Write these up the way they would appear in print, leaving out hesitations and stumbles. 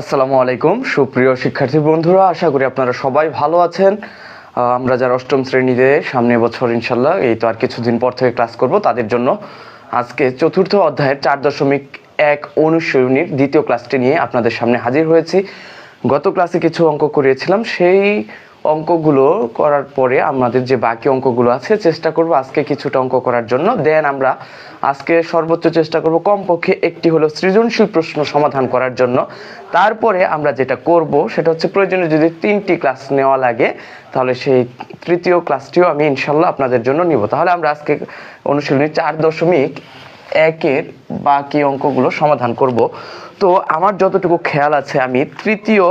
আসসালামু আলাইকুম সুপ্রিয় শিক্ষার্থী বন্ধুরা, আশা করি আপনারা সবাই ভালো আছেন। আমরা যারা অষ্টম শ্রেণীতে সামনের বছর ইনশাল্লাহ এই তো আর কিছুদিন পর থেকে ক্লাস করব, তাদের জন্য আজকে চতুর্থ অধ্যায়ের 4.1 অনুশীলনীর দ্বিতীয় ক্লাসটি নিয়ে আপনাদের সামনে হাজির হয়েছি। গত ক্লাসে কিছু অঙ্ক করিয়েছিলাম, সেই অঙ্কগুলো করার পরে আমাদের যে বাকি অঙ্কগুলো আছে চেষ্টা করব আজকে কিছুটা অঙ্ক করার জন্য। দেন আমরা আজকে সর্বোচ্চ চেষ্টা করব কমপক্ষে একটি হলো সৃজনশীল প্রশ্ন সমাধান করার জন্য। তারপরে আমরা যেটা করব সেটা হচ্ছে প্রয়োজনে যদি 3টি ক্লাস নেওয়া লাগে তাহলে সেই তৃতীয় ক্লাসটিও আমি ইনশাল্লাহ আপনাদের জন্য নিব। তাহলে আমরা আজকে অনুশীলনী 4.1 বাকি অঙ্কগুলো সমাধান করব। তো আমার যতটুকু খেয়াল আছে আমি তৃতীয়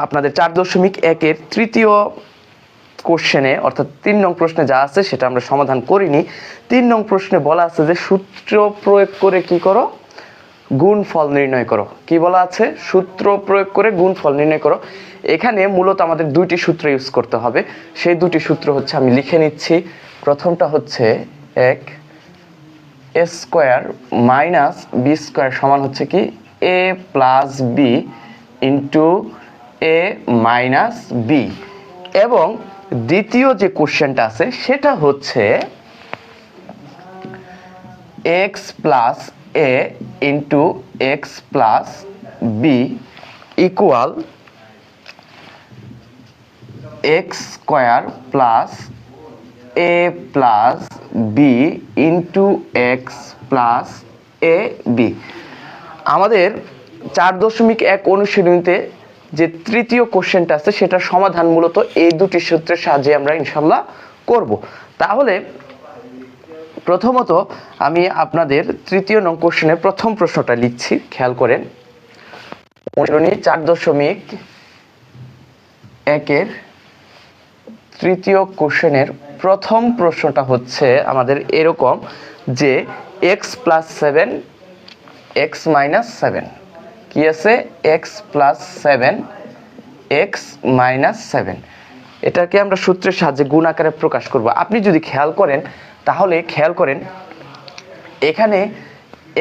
আপনাদের 4.1 তৃতীয় কোশ্চেনে অর্থাৎ 3 নং প্রশ্নে যা আছে সেটা আমরা সমাধান করিনি। 3 নং প্রশ্নে বলা আছে যে সূত্র প্রয়োগ করে কি করো, গুণফল নির্ণয় করো। কি বলা আছে? সূত্র প্রয়োগ করে গুণফল নির্ণয় করো। এখানে মূলত আমাদের দুইটি সূত্র ইউজ করতে হবে। সেই দুটি সূত্র হচ্ছে, আমি লিখে নিচ্ছি। প্রথমটা হচ্ছে a square minus b square সমান হচ্ছে কি a plus b into a minus b, এবং দ্বিতীয় যে কোশ্চেনটা আছে সেটা হচ্ছে x plus a into x plus b equal x square plus a plus b into x plus a b। আমাদের 4.1 অনুশীলনীতে যে তৃতীয় কোশ্চেনটা আছে সেটার সমাধান মূলত এই দুটি সূত্রের সাহায্যে আমরা ইনশাল্লাহ করব। তাহলে প্রথমত আমি আপনাদের তৃতীয় নং কোশ্চেনের প্রথম প্রশ্নটা লিখছি, খেয়াল করেন। অনুশীলনী 4.1 তৃতীয় কোশ্চেনের প্রথম প্রশ্নটা হচ্ছে আমাদের এরকম যে x প্লাস 7 x মাইনাস 7 কি আছে, x প্লাস 7 x মাইনাস 7, এটাকে আমরা সূত্রের সাহায্যে গুণ আকারে প্রকাশ করব। আপনি যদি খেয়াল করেন তাহলে খেয়াল করেন এখানে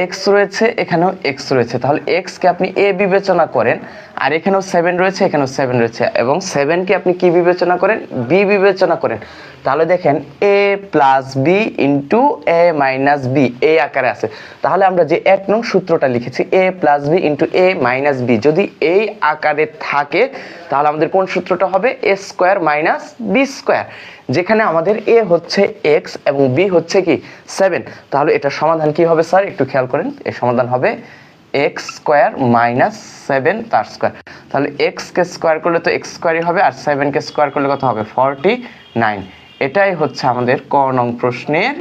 x রয়েছে, এখানেও x রয়েছে, তাহলে x কে আপনি a বিবেচনা করেন, আর এখানেও 7 রয়েছে, এখানেও 7 রয়েছে, এবং 7 কে আপনি কি বিবেচনা করেন? b বিবেচনা করেন। তাহলে দেখেন a plus b into a minus b এই আকারে আছে। তাহলে আমরা যে 1 নং সূত্রটা লিখেছি a plus b into a minus b যদি এই আকারে থাকে তাহলে আমাদের কোন সূত্রটা হবে? a square minus b square, যেখানে আমাদের a হচ্ছে x এবং b হচ্ছে কি 7। তাহলে এটা সমাধান কি হবে স্যার? একটু খেয়াল করেন, এর সমাধান হবে x স্কয়ার মাইনাস 7 তার স্কয়ার। তাহলে x কে স্কয়ার করলে তো x স্কয়ারই হবে, আর 7 কে স্কয়ার করলে কত হবে? 49। এটাই হচ্ছে আমাদের ক নং প্রশ্নের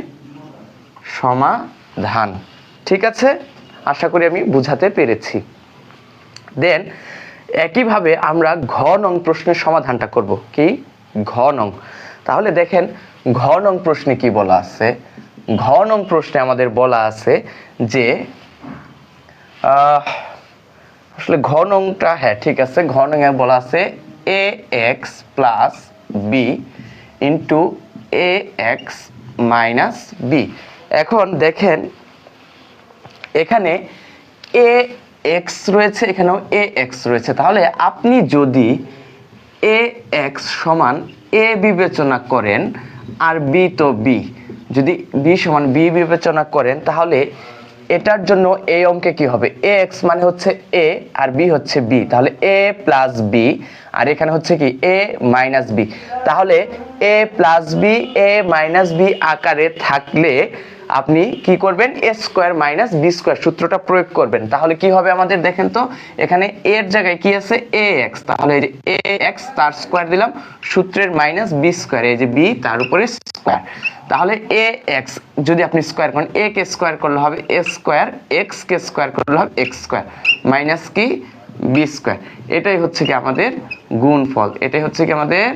সমাধান। ঠিক আছে, আশা করি আমি বুঝাতে পেরেছি। দেন একইভাবে আমরা ঘ নং প্রশ্নের সমাধানটা করব। কি? ঘ নং। তাহলে দেখেন ঘ নং প্রশ্নে কি বলা আছে? ঘ নং প্রশ্নে আমাদের বলা আছে যে আসলে ঘ নংটা, হ্যাঁ ঠিক আছে, ঘ নং এ বলা আছে ax plus b into ax minus b। এখন দেখেন এখানে ax রয়েছে, এখানেও ax রয়েছে। তাহলে আপনি যদি ax সমান a বিবেচনা করেন আর b তো b, যদি b সমান b বিবেচনা করেন তাহলে এটার জন্য এই অঙ্কে কি হবে? ax মানে হচ্ছে a আর b হচ্ছে b, তাহলে a প্লাস b, আর এখানে হচ্ছে কি a মাইনাস b। তাহলে a plus b a minus b আকারে থাকলে আপনি কি করবেন? a square minus b square সূত্রটা প্রয়োগ করবেন। তাহলে কি হবে আমাদের? দেখেন তো এখানে a এর জায়গায় কি আছে? ax, তাহলে এই যে ax তার স্কয়ার দিলাম, সূত্রের মাইনাস b স্কয়ার, এই যে b তার উপরে স্কয়ার। তাহলে ax যদি আপনি স্কয়ার করেন, a কে স্কয়ার করলে হবে a square, x K square করলে হবে x স্কয়ার মাইনাস কি b স্কয়ার। এটাই হচ্ছে কি আমাদের গুণফল, এটাই হচ্ছে কি আমাদের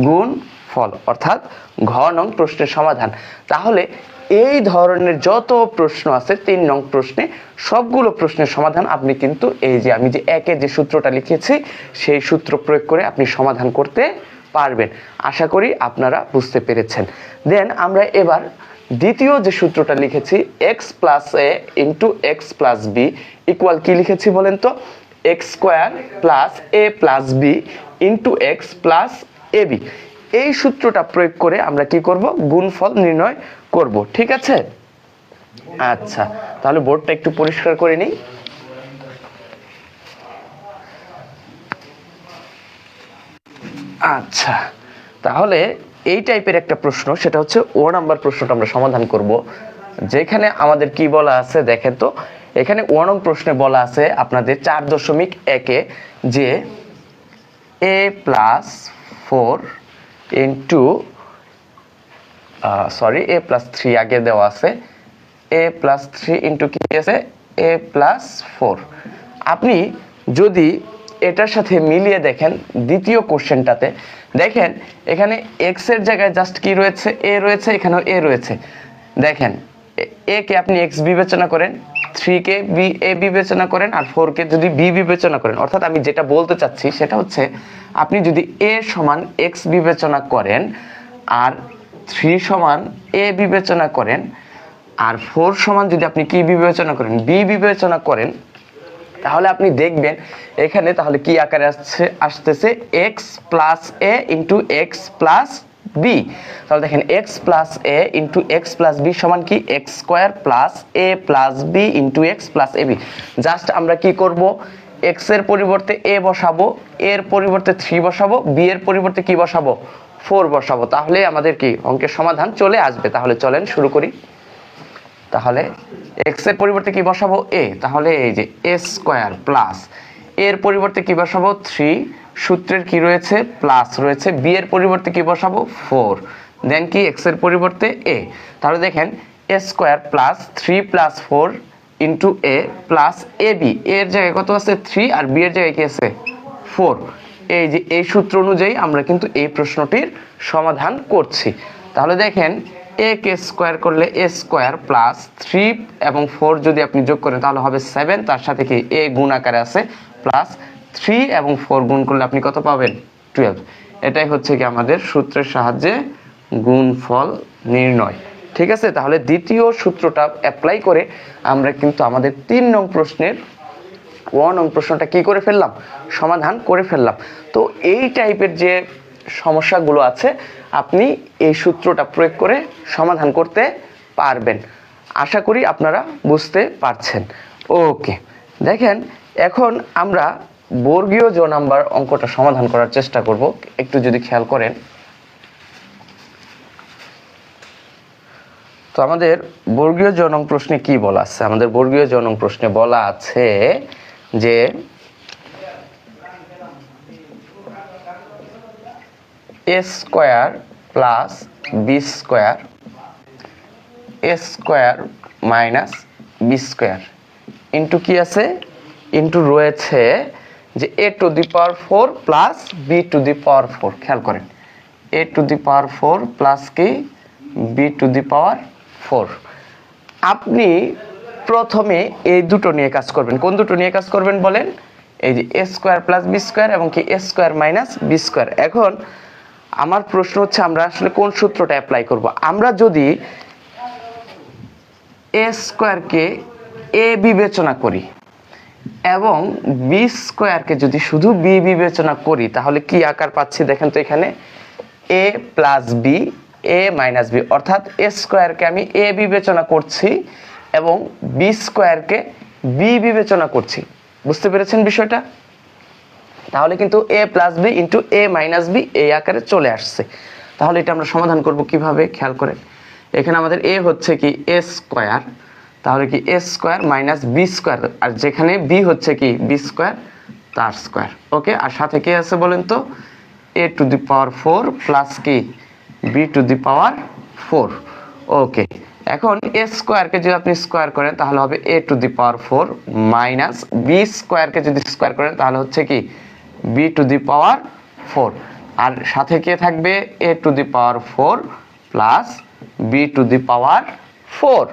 গুণফল, অর্থাৎ ঘ নং প্রশ্নের সমাধান। তাহলে এই ধরনের যত প্রশ্ন আছে 3 নং প্রশ্নে সবগুলো প্রশ্নের সমাধান আপনি কিন্তু এই যে আমি যে একের যে সূত্রটা লিখেছি সেই সূত্র প্রয়োগ করে আপনি সমাধান করতে পারবেন। আশা করি আপনারা বুঝতে পেরেছেন। দেন আমরা এবার দ্বিতীয় যে সূত্রটা লিখেছি x plus a into x plus B equal কি লিখেছি বলেন তো, x square plus a plus B into x plus A B. এই সূত্রটা প্রয়োগ করে আমরা কি করব, গুণফল নির্ণয় করব। ঠিক আছে, আচ্ছা তাহলে বোর্ডটা একটু পরিষ্কার করে নিই। আচ্ছা তাহলে এই টাইপের একটা প্রশ্ন, সেটা হচ্ছে ও নাম্বার প্রশ্নটা আমরা সমাধান করব। যেখানে আমাদের কি বলা আছে দেখেন তো, এখানে ও নং প্রশ্নে বলা আছে আপনাদের 4.1-এ যে এ প্লাস 4 ইন্টু এ প্লাস 3 আগে দেওয়া আছে, এ প্লাস 3 ইন্টু কি আছে, এ প্লাস 4। আপনি যদি এটার সাথে মিলিয়ে দেখেন দ্বিতীয় কোশ্চেনটাতে, দেখেন এখানে এক্স এর জায়গায় জাস্ট কি রয়েছে, এ রয়েছে, এখানেও এ রয়েছে। দেখেন এ কে আপনি এক্স বিবেচনা করেন, 3 কে বি এ বিবেচনা করেন, আর 4 কে যদি বি বিবেচনা করেন। অর্থাৎ আমি যেটা বলতে চাচ্ছি সেটা হচ্ছে, আপনি যদি এ সমান এক্স বিবেচনা করেন, আর 3 সমান এ বিবেচনা করেন, আর 4 সমান যদি আপনি কি বিবেচনা করেন, বি বিবেচনা করেন, তাহলে আপনি দেখবেন এখানে তাহলে কি আকারে আসতেছে, x plus a into x plus b. তাহলে দেখেন x plus a into x plus b সমান কি, x square plus a plus B into x plus A b. Just আমরা কি করব, এক্স এর পরিবর্তে এ বসাবো, এর পরিবর্তে 3 বসাবো, বি এর পরিবর্তে কি বসাবো, 4 বসাবো। তাহলে আমাদের কি অঙ্কের সমাধান চলে আসবে। তাহলে চলেন শুরু করি। তাহলে এক্স এর পরিবর্তে কি বসাবো, এ, তাহলে এই যে এ স্কোয়ার প্লাস এর পরিবর্তে কি বসাবো, 3, সূত্রের কি রয়েছে, প্লাস রয়েছে, বি এর পরিবর্তে কি বসাবো, 4, দেন কি এক্স এর পরিবর্তে এ। তাহলে দেখেন এ square plus 3 plus 4 into A plus A b, এর জায়গায় কত আছে 3, আর বি এর জায়গায় কি আছে 4। এই যে এই সূত্র অনুযায়ী আমরা কিন্তু এই প্রশ্নটির সমাধান করছি। তাহলে দেখেন এ কে স্কোয়ার করলে এ স্কোয়ার প্লাস 3 এবং 4 যদি আপনি যোগ করেন তাহলে হবে 7, তার সাথে কি এ গুণ আকারে আছে, প্লাস 3 এবং 4 গুণ করলে আপনি কত পাবেন, 12। এটাই হচ্ছে কি আমাদের সূত্রের সাহায্যে গুণফল নির্ণয়। ঠিক আছে, তাহলে দ্বিতীয় সূত্রটা অ্যাপ্লাই করে আমরা কিন্তু আমাদের 3 নং প্রশ্নের 1 নং প্রশ্নটা কি করে ফেললাম, সমাধান করে ফেললাম। তো এই টাইপের যে সমস্যাগুলো আছে আপনি এই সূত্রটা প্রয়োগ করে সমাধান করতে পারবেন। আশা করি আপনারা বুঝতে পারছেন। ওকে, দেখেন এখন আমরা বর্গীয় জ নাম্বার অঙ্কটা সমাধান করার চেষ্টা করব। একটু যদি খেয়াল করেন, তো আমাদের বর্গীয় জ নং প্রশ্নে কি বলা আছে, আমাদের বর্গীয় জ নং প্রশ্নে বলা আছে যে a square plus B square, a square minus B square into কি আছে, ইন্টু রয়েছে যে a to the power 4 plus b to the power 4। খেয়াল করেন a to the power 4 plus কি বি টু দি পাওয়ার 4। আপনি প্রথমে এই দুটো নিয়ে কাজ করবেন। কোন দুটো নিয়ে কাজ করবেন বলেন, এই যে a square plus B square এবং কি a square minus B square. এখন আমার প্রশ্ন হচ্ছে আমরা আসলে কোন সূত্রটা অ্যাপ্লাই করব। আমরা যদি এ স্কোয়ারকে এ বিবেচনা করি এবং বি স্কোয়ারকে যদি শুধু বি বিবেচনা করি তাহলে কি আকার পাচ্ছি দেখেন তো, এখানে এ plus B A minus B, অর্থাৎ এ স্কোয়ারকে আমি এ বিবেচনা করছি এবং বি স্কোয়ারকে বি বিবেচনা করছি। বুঝতে পেরেছেন বিষয়টা? তাহলে কিন্তু এ প্লাস বি ইন্টু এ মাইনাস বি এই আকারে চলে আসছে। তাহলে এটা আমরা সমাধান করব কিভাবে, খেয়াল করেন এখানে আমাদের এ হচ্ছে কি এ স্কোয়ার, তাহলে কি a square minus B square, আর যেখানে বি হচ্ছে কি বি স্কোয়ার তার স্কোয়ার। ওকে, আর সাথে কি আছে বলেন তো, a to the power 4 plus কি b to the power 4। Okay, এখন এ স্কোয়ারকে যদি আপনি স্কোয়ার করেন তাহলে হবে a to the power 4 minus b স্কোয়ারকে যদি স্কোয়ার করেন তাহলে হচ্ছে কি বি টু দি পাওয়ার 4, আর সাথে কে থাকবে a to the power 4 plus b to the power 4।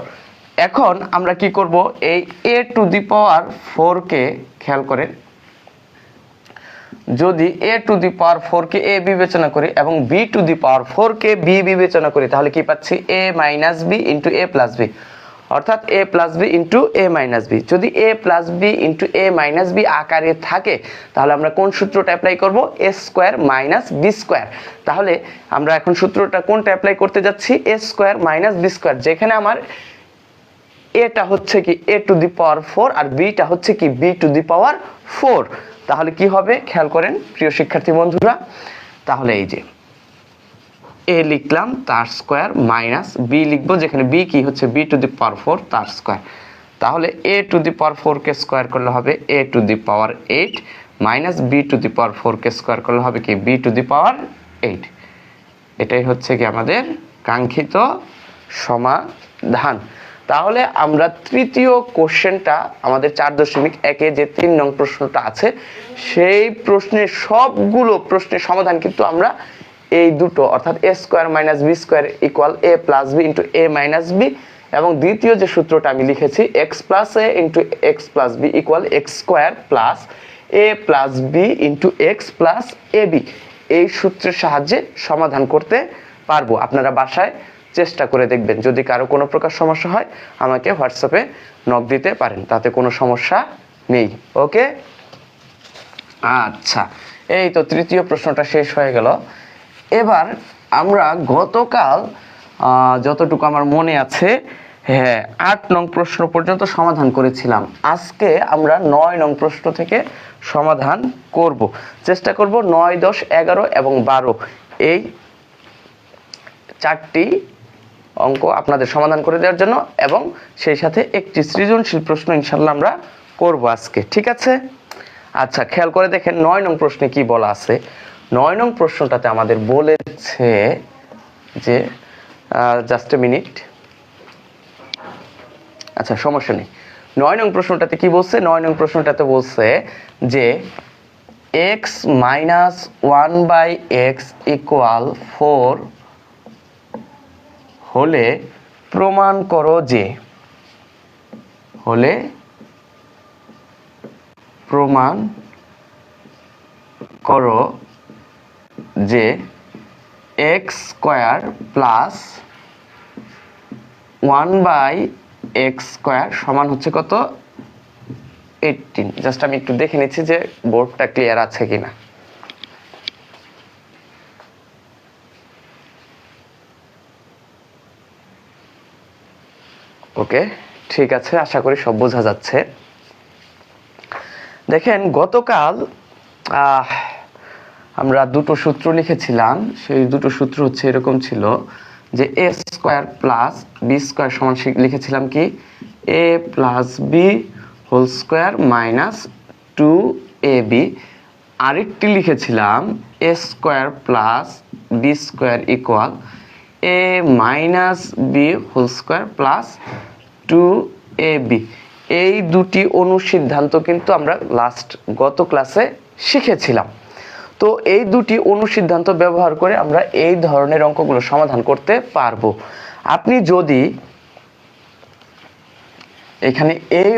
এখন আমরা কি করব, এই এ টু দি পাওয়ার 4 কে খেয়াল করেন, যদি এ টু দি পাওয়ার 4 কে এ বিবেচনা করি এবং বি টু দি পাওয়ার 4 কে বি বিবেচনা করি তাহলে কি পাচ্ছি A minus B into A plus B, অর্থাৎ a plus B into a minus B. যদি a plus B into a minus B আকারে থাকে তাহলে আমরা কোন সূত্রটা অ্যাপ্লাই করব? a square minus B square. তাহলে আমরা এখন সূত্রটা কোনটা অ্যাপ্লাই করতে যাচ্ছি? a square minus B square, যেখানে আমার এটা হচ্ছে কি a টু দি পাওয়ার 4 আর বিটা হচ্ছে কি b টু দি পাওয়ার 4। তাহলে কি হবে খেয়াল করেন প্রিয় শিক্ষার্থী বন্ধুরা, তাহলে এই যে a লিখলাম তার স্কোয়ার মাইনাস b লিখবো, যেখানে b কি হচ্ছে b টু দি পাওয়ার 4 তার স্কোয়ার। তাহলে a to the power 4 K square করলে হবে a to the power 8 minus b two the power 4 K square করলে হবে কি b টু দি পাওয়ার 8। এটাই হচ্ছে কি আমাদের কাঙ্ক্ষিত সমাধান। তাহলে আমরা তৃতীয় কোশ্চেনটা আমাদের 4.1-এ যে 3 নং প্রশ্নটা আছে সেই প্রশ্নের সবগুলো প্রশ্নের সমাধান কিন্তু আমরা এই দুটো অর্থাৎ a square minus B square equal a plus B into a minus B, এবং দ্বিতীয় যে সূত্রটা আমি লিখেছি x plus a into x plus B equal x square plus a plus B into x plus A B, এই সূত্রের সাহায্যে সমাধান করতে পারবো। আপনারা বাসায় চেষ্টা করে দেখবেন, যদি কারো কোনো প্রকার সমস্যা হয় আমাকে হোয়াটসঅ্যাপে নক দিতে পারেন, তাতে কোনো সমস্যা নেই। ওকে, আচ্ছা এই তো তৃতীয় প্রশ্নটা শেষ হয়ে গেল। এবার আমরা গতকাল যতটুকু আমার মনে আছে, হ্যাঁ 8 নং প্রশ্ন পর্যন্ত সমাধান করেছিলাম। আজকে আমরা 9 নং প্রশ্ন থেকে সমাধান করব, চেষ্টা করব 9, 10, 11 এবং 12 এই 4টি অঙ্ক আপনাদের সমাধান করে দেওয়ার জন্য, এবং সেই সাথে একটি সৃজনশীল প্রশ্ন ইনশাল্লাহ আমরা করব আজকে, ঠিক আছে? আচ্ছা খেয়াল করে দেখেন 9 নং প্রশ্নে কি বলা আছে। 9 নং প্রশ্নটাতে আমাদের বলেছে যে জাস্ট এ মিনিট, আচ্ছা সমস্যা নেই। 9 নং প্রশ্নটাতে কি বলছে? 9 নং প্রশ্নটাতে বলছে যে x মাইনাস 1/x ইকুয়াল 4 হলে প্রমাণ করো যে, হলে প্রমাণ করো যে x square plus 1/x square সমান হচ্ছে কত? 18। জাস্ট আমি একটু দেখে নিচ্ছি যে বোর্ডটা ক্লিয়ার আছে কিনা। ওকে ঠিক আছে, আশা করি সব বোঝা যাচ্ছে। দেখেন গতকাল আমরা দুটো সূত্র লিখেছিলাম, সেই দুটো সূত্র হচ্ছে এরকম ছিল যে a square plus B square সমান লিখেছিলাম কি a plus B whole square minus 2ab। আরেকটি লিখেছিলাম a square plus B square equal a minus B whole square plus 2ab। এই দুটি অনুসিদ্ধান্ত কিন্তু আমরা গত ক্লাসে শিখেছিলাম। তো এই দুটি অনুসিদ্ধান্ত ব্যবহার করে আমরা এই ধরনের অঙ্কগুলো সমাধান করতে পারবো। আপনি যদি এখানে এই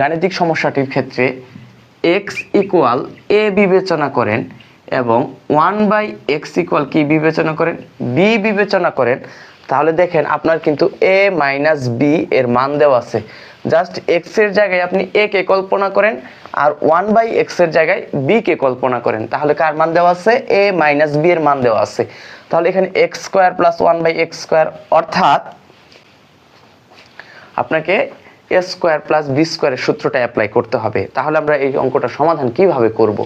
গাণিতিক সমস্যাটির ক্ষেত্রে x ইকুয়াল a বিবেচনা করেন এবং 1/x ইকুয়াল কি বিবেচনা করেন? b বিবেচনা করেন, তাহলে দেখেন আপনার কিন্তু a মাইনাস b এর মান দেওয়া আছে। জাস্ট x এর জায়গায় আপনি a কে কল্পনা করেন আর 1/x এর জায়গায় b কে কল্পনা করেন, তাহলে কার মান দেওয়া আছে? a মাইনাস b এর মান দেওয়া আছে। তাহলে এখানে x square plus 1/x square, অর্থাৎ আপনাকে a স্কোয়ার প্লাস b স্কোয়ারের সূত্রটা অ্যাপ্লাই করতে হবে। তাহলে আমরা এই অঙ্কটা সমাধান কিভাবে করব?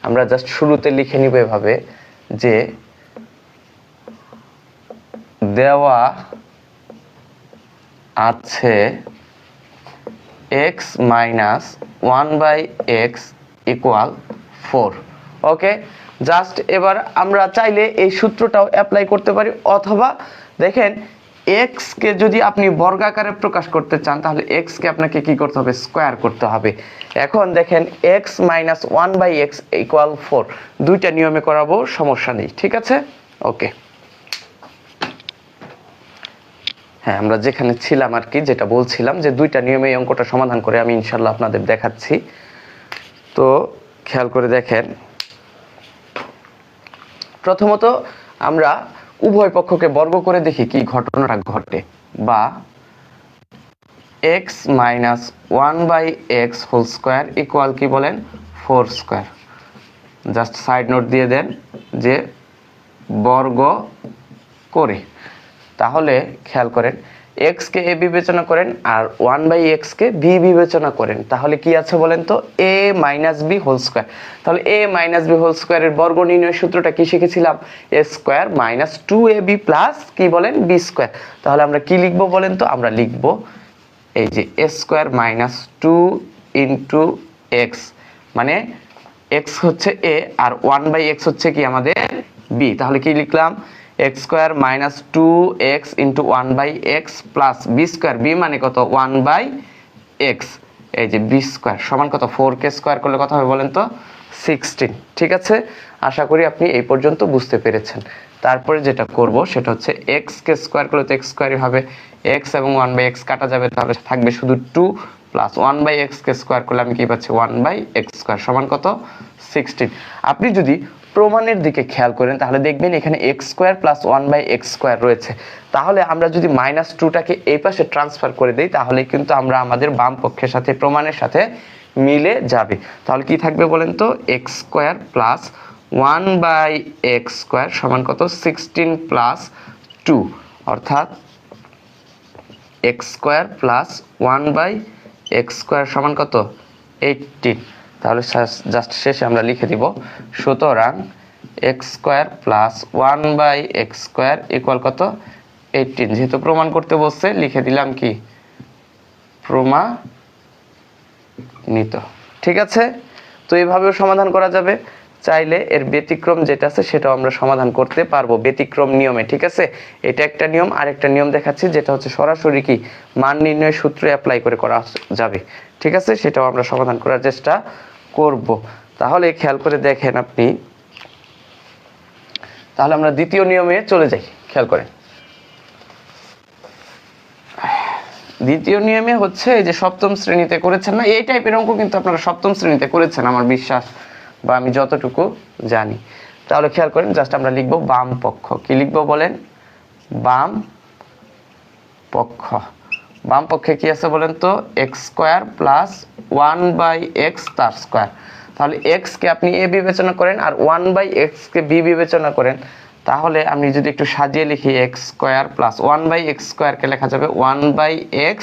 আমরা জাস্ট শুরুতে লিখে নিব এভাবে যে দেওয়া আছে x মাইনাস 1/x ইকুয়াল 4। ওকে, জাস্ট এবার আমরা চাইলে এই সূত্রটাও অ্যাপ্লাই করতে পারি, অথবা দেখেন x কে যদি আপনি বর্গাকারে প্রকাশ করতে চান তাহলে x কে আপনাকে কি করতে হবে? স্কোয়ার করতে হবে। এখন দেখেন x মাইনাস 1/x ইকুয়াল 4, দুইটা নিয়মে করাবো, সমস্যা নেই, ঠিক আছে? ওকে, হ্যাঁ আমরা যেখানে ছিলাম আর কি, যেটা বলছিলাম যে দুইটা নিয়মে এই অঙ্কটা সমাধান করে আমি ইনশাল্লাহ আপনাদের দেখাচ্ছি। তো খেয়াল করে দেখেন, প্রথমত আমরা উভয় পক্ষকে বর্গ করে দেখি কি ঘটনাটা ঘটে, বা X minus 1/x whole square equal কি বলেন 4 স্কোয়ার। জাস্ট সাইড নোট দিয়ে দেন যে বর্গ করে। তাহলে খেয়াল করেন এক্স কে এ বিবেচনা করেন আর 1/x কে বি বিবেচনা করেন, তাহলে কি আছে বলেন তো a minus B whole square. তাহলে a মাইনাস বি হোল স্কোয়ারের বর্গ নির্ণয়ের সূত্রটা কি শিখেছিলাম, a square minus 2ab plus কি বলেন বি স্কোয়ার। তাহলে আমরা কি লিখবো বলেন তো, আমরা লিখবো এই যে a square minus 2 into X, মানে এক্স হচ্ছে a আর 1/x হচ্ছে কি আমাদের b। তাহলে কি লিখলাম X square minus 2x into 1/x plus B square, B মানে কত 1/x, এই যে বি স্কোয়ার সমান কত 4k স্কোয়ার করলে কত হবে বলেন তো 16। ঠিক আছে, আশা করি আপনি এই পর্যন্ত বুঝতে পেরেছেন। তারপরে যেটা করব সেটা হচ্ছে এক্স কে স্কোয়ার করলে তো এক্স স্কোয়ারই হবে, এক্স এবং 1/x কাটা যাবে, তাহলে থাকবে শুধু 2 প্লাস 1/x কে স্কোয়ার করলে আমি কি পাচ্ছি 1/x স্কোয়ার সমান কত 16। আপনি যদি প্রমাণের দিকে খেয়াল করেন তাহলে দেখবেন এখানে X square plus 1/x square রয়েছে। তাহলে আমরা যদি -2টাকে এই পাশে ট্রান্সফার করে দিই তাহলে কিন্তু আমরা আমাদের বাম পক্ষের সাথে প্রমাণের সাথে মিলে যাবে। তাহলে কি থাকবে বলেন তো x square plus 1/x square সমান কত 16 প্লাস 2, অর্থাৎ x square plus 1/x square সমান কত 18। তাহলে জাস্ট শেষে আমরা লিখে দিব সুতরাং x square plus 1/x square equal কত 18। যেহেতু প্রমাণ করতে বলছে লিখে দিলাম কি প্রমাণিত। ঠিক আছে, তো এইভাবেও সমাধান করা যাবে, চাইলে এর ব্যতিক্রম যেটা আছে সেটাও আমরা সমাধান করতে পারবো ব্যতিক্রম নিয়মে। ঠিক আছে, এটা একটা নিয়ম, আর একটা নিয়ম দেখাচ্ছি যেটা হচ্ছে সরাসরি কি মান নির্ণয়ের সূত্র অ্যাপ্লাই করে করা যাবে। ঠিক আছে, সেটাও আমরা সমাধান করার চেষ্টা করব। তাহলে খেয়াল করে দেখেন আপনি, তাহলে আমরা দ্বিতীয় নিয়মে চলে যাই। খেয়াল করেন দ্বিতীয় নিয়মে হচ্ছে এই যে সপ্তম শ্রেণীতে করেছেন না, এই টাইপের অঙ্ক কিন্তু আপনারা সপ্তম শ্রেণীতে করেছেন আমার বিশ্বাস, বা আমি যতটুকু জানি। তাহলে খেয়াল করেন জাস্ট আমরা লিখবো বাম পক্ষ। কি লিখবো বলেন, বাম পক্ষ। বাম পক্ষে কি আছে বলেন তো এক্স স্কোয়ার প্লাস 1/x তার স্কোয়ার। তাহলে এক্স কে আপনি এ বিবেচনা করেন আর 1/x কে বি বিবেচনা করেন, তাহলে আমি যদি একটু সাজিয়ে লিখি এক্স স্কোয়ার প্লাস 1/x স্কোয়ারকে লেখা যাবে 1/x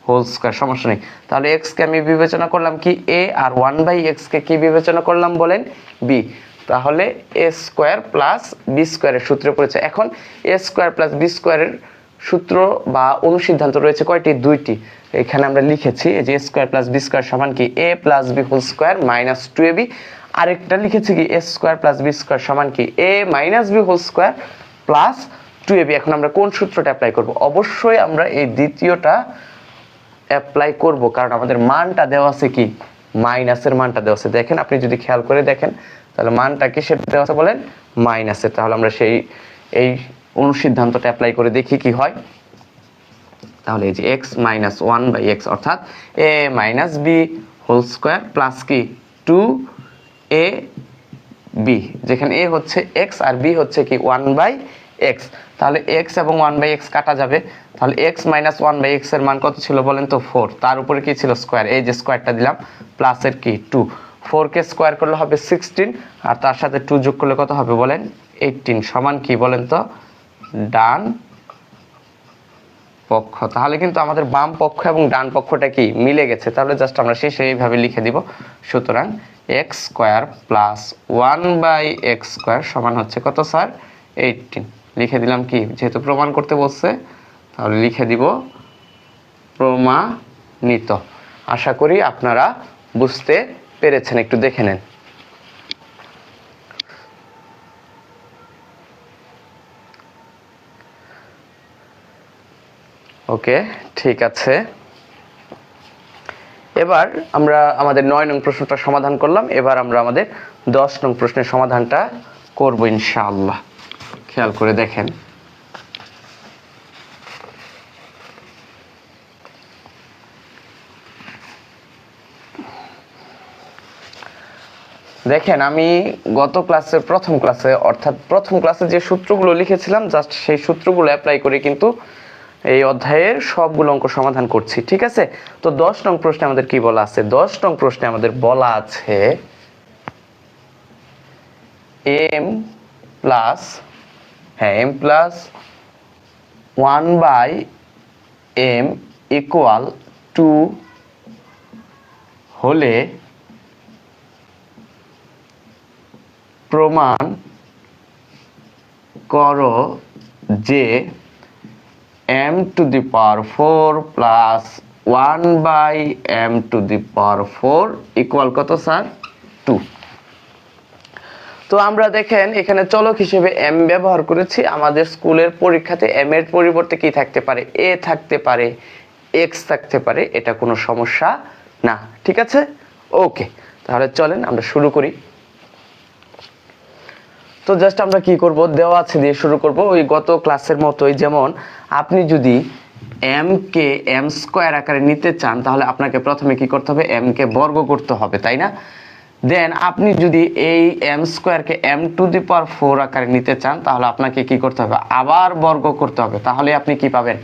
হোল স্কোয়ার, সমস্যা নেই। তাহলে এক্স কে আমি বিবেচনা করলাম কি এ আর 1/x কে কি বিবেচনা করলাম বলেন বি। তাহলে এ স্কোয়ার প্লাস বি স্কোয়ারের সূত্রে পড়েছে। এখন এ স্কোয়ার প্লাস বি স্কোয়ারের সূত্র বা অনুসিদ্ধান্ত রয়েছে কয়টি, দুইটি। এখানে আমরা লিখেছি যে a square plus B square সমান কি a plus B whole square minus 2ab। আরেকটা লিখেছি কি a square plus B square সমান কি a minus B whole square plus 2ab। এখন আমরা কোন সূত্রটা অ্যাপ্লাই করব, অবশ্যই আমরা এই দ্বিতীয়টা অ্যাপ্লাই করব, কারণ আমাদের মানটা দেওয়া আছে কি মাইনাসের মানটা দেওয়া আছে। দেখেন আপনি যদি খেয়াল করে দেখেন তাহলে মানটা কি সেটা দেওয়া আছে বলেন মাইনাসের। তাহলে আমরা এই অনুসিদ্ধান্তটা অ্যাপ্লাই করে দেখি কি হয়। তাহলে এই যে x মাইনাস 1/x অর্থাৎ a minus B whole square plus কি 2ab, যেখানে a হচ্ছে x আর b হচ্ছে কি 1/x। তাহলে x এবং 1/x কাটা যাবে, তাহলে x মাইনাস 1/x এর মান কত ছিল বলেন তো 4, তার উপরে কি ছিল স্কোয়ার, এই যে স্কোয়ারটা দিলাম প্লাসের কি 2, 4কে স্কোয়ার করলে হবে 16 আর তার সাথে 2 যোগ করলে কত হবে বলেন 18, সমান কি বলেন তো ডান পক্ষ। তাহলে কিন্তু আমাদের বাম পক্ষ এবং ডান পক্ষটা কি মিলে গেছে। তাহলে জাস্ট আমরা শেষে এইভাবে লিখে দিব সুতরাং x square plus 1/x square সমান হচ্ছে কত স্যার 18। লিখে দিলাম কি, যেহেতু প্রমাণ করতে বলছে তাহলে লিখে দিব প্রমাণিত। আশা করি আপনারা বুঝতে পেরেছেন, একটু দেখে নেন। ওকে, ঠিক আছে। এবার আমরা আমাদের 9 নং প্রশ্নটা সমাধান করলাম, এবার আমরা আমাদের 10 নং প্রশ্নের সমাধানটা করব ইনশাআল্লাহ। খেয়াল করে দেখেন আমি গত ক্লাসে প্রথম ক্লাসে যে সূত্রগুলো লিখেছিলাম জাস্ট সেই সূত্রগুলো অ্যাপ্লাই করে কিন্তু এই অধ্যায়ের সবগুলো অঙ্ক সমাধান করছি, ঠিক আছে। তো 10 নং প্রশ্নে আমাদের কি বলা আছে? 10 নং প্রশ্নে আমাদের বলা আছে m plus m plus 1/m equal 2 হলে প্রমাণ করো যে m টু দি পাওয়ার 4 প্লাস 1/m to the power 4 equal কত স্যার? 2। তো আমরা দেখেন এখানে চলক হিসেবে m ব্যবহার করেছি। আমাদের স্কুলের পরীক্ষাতে m এর পরিবর্তে কি থাকতে পারে? a থাকতে পারে, x থাকতে পারে, এটা কোনো সমস্যা না, ঠিক আছে। ওকে, তাহলে চলেন আমরা শুরু করি। তো জাস্ট আমরা কি করব, দেওয়া আছে দিয়ে শুরু করব ওই গত ক্লাসের মতোই। যেমন আপনি যদি m কে m স্কয়ার আকারে নিতে চান তাহলে আপনাকে প্রথমে কি করতে হবে? m কে বর্গ করতে হবে, তাই না? দেন আপনি যদি এই m স্কয়ারকে m to the power 4 আকারে নিতে চান তাহলে আপনাকে কি করতে হবে? আবার বর্গ করতে হবে। তাহলে আপনি কি পাবেন?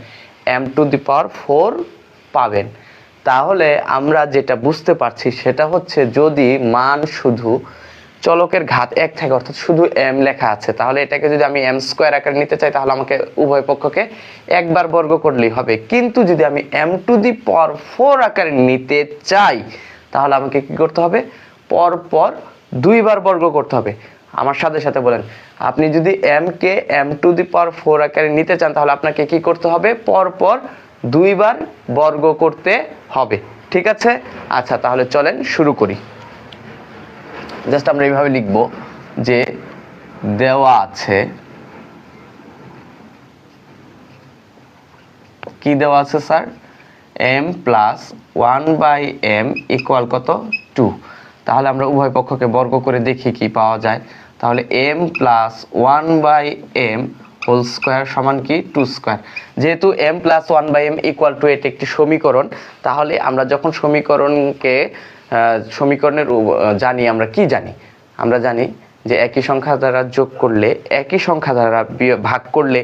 m টু দি পাওয়ার 4 পাবেন। তাহলে আমরা যেটা বুঝতে পারছি সেটা হচ্ছে যদি মান শুধু চলকের ঘাত 1 থাকে, অর্থাৎ শুধু m লেখা আছে, তাহলে এটাকে যদি আমি m স্কয়ার আকারে নিতে চাই তাহলে আমাকে উভয় পক্ষকে একবার বর্গ করলেই হবে। কিন্তু যদি আমি m টু দি পাওয়ার 4 আকারে নিতে চাই তাহলে আমাকে কি করতে হবে? পরপর দুইবার বর্গ করতে হবে। আমার সাথে সাথে বলেন, আপনি যদি m কে m টু দি পাওয়ার 4 আকারে নিতে চান তাহলে আপনাকে কি করতে হবে? পরপর দুইবার বর্গ করতে হবে, ঠিক আছে। আচ্ছা, তাহলে চলেন শুরু করি। জাস্ট আমরা এইভাবে লিখব যে দেওয়া আছে, কি দেওয়া আছে sir? m plus 1/m equal কত? 2। তাহলে আমরা উভয় পক্ষকে বর্গ করে দেখি কি পাওয়া যায়। তাহলে m plus 1/m whole square সমান কি? 2 স্কয়ার। যেহেতু m plus 1/m equal to এটি একটি সমীকরণ, তাহলে আমরা যখন সমীকরণের জানি, আমরা কি জানি? আমরা জানি যে একই সংখ্যা দ্বারা যোগ করলে, একই সংখ্যা দ্বারা ভাগ করলে,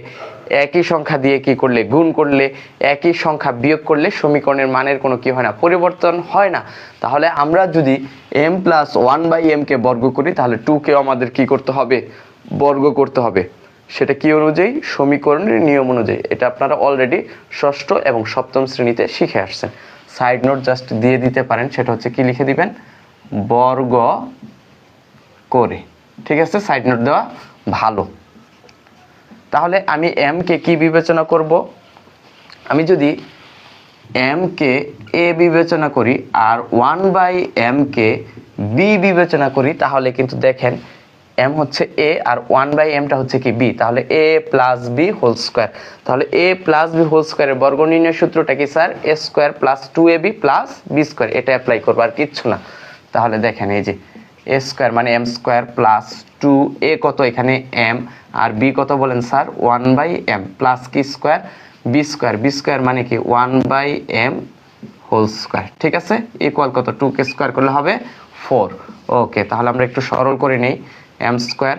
একই সংখ্যা দিয়ে কি করলে? গুণ করলে, একই সংখ্যা বিয়োগ করলে সমীকরণের মানের কোনো কি হয় না? পরিবর্তন হয় না। তাহলে আমরা যদি m প্লাস 1/m কে বর্গ করি তাহলে 2 কেও আমাদের কি করতে হবে? বর্গ করতে হবে। সেটা কি অনুযায়ী? সমীকরণের নিয়ম অনুযায়ী। এটা আপনারা অলরেডি ষষ্ঠ এবং সপ্তম শ্রেণীতে শিখে আসছেন। সাইড নোট জাস্ট দিয়ে দিতে পারেন, সেটা হচ্ছে কি লিখে দিবেন? বর্গ করে, ঠিক আছে। সাইড নোট দেওয়া ভালো। তাহলে আমি m কে কি বিবেচনা করব? আমি যদি m কে a বিবেচনা করি আর 1/m কে b বিবেচনা করি তাহলে কিন্তু দেখেন m হচ্ছে a আর 1/m টা হচ্ছে কি b, তাহলে a plus b whole square. তাহলে a প্লাস b হোল স্কয়ারের বর্গ নির্ণয় সূত্রটা কি sir? a square plus 2ab plus b square. এটা অ্যাপ্লাই করব, আর কিচ্ছু না। তাহলে দেখেন এই যে a স্কয়ার মানে m স্কয়ার প্লাস 2a কত? এখানে m, আর b কত বলেন স্যার? 1/m প্লাস কি square? b square. b square মানে কি? 1/m হোল স্কয়ার, ঠিক আছে। ইকুয়াল কত? 2 কে স্কয়ার করলে হবে 4। ওকে, তাহলে আমরা একটু সরল করে নেই। m স্কয়ার,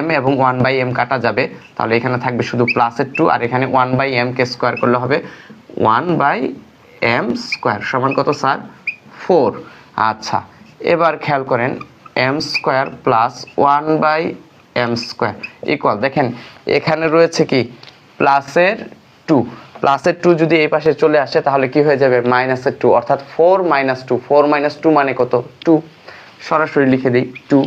m এবং 1/m কাটা যাবে, তাহলে এখানে থাকবে শুধু প্লাসের 2, আর এখানে 1/m কে স্কয়ার করলে হবে 1/m স্কয়ার সমান কত স্যার? 4। আচ্ছা, এবার খেয়াল করেন m square plus 1/m square equal, দেখেন এখানে রয়েছে কি? প্লাসের 2। প্লাসের 2 যদি এই পাশে চলে আসে তাহলে কি হয়ে যাবে? মাইনাসের 2, অর্থাৎ 4 - 2। 4 - 2 মানে কত? 2। সরাসরি লিখে দিই 2।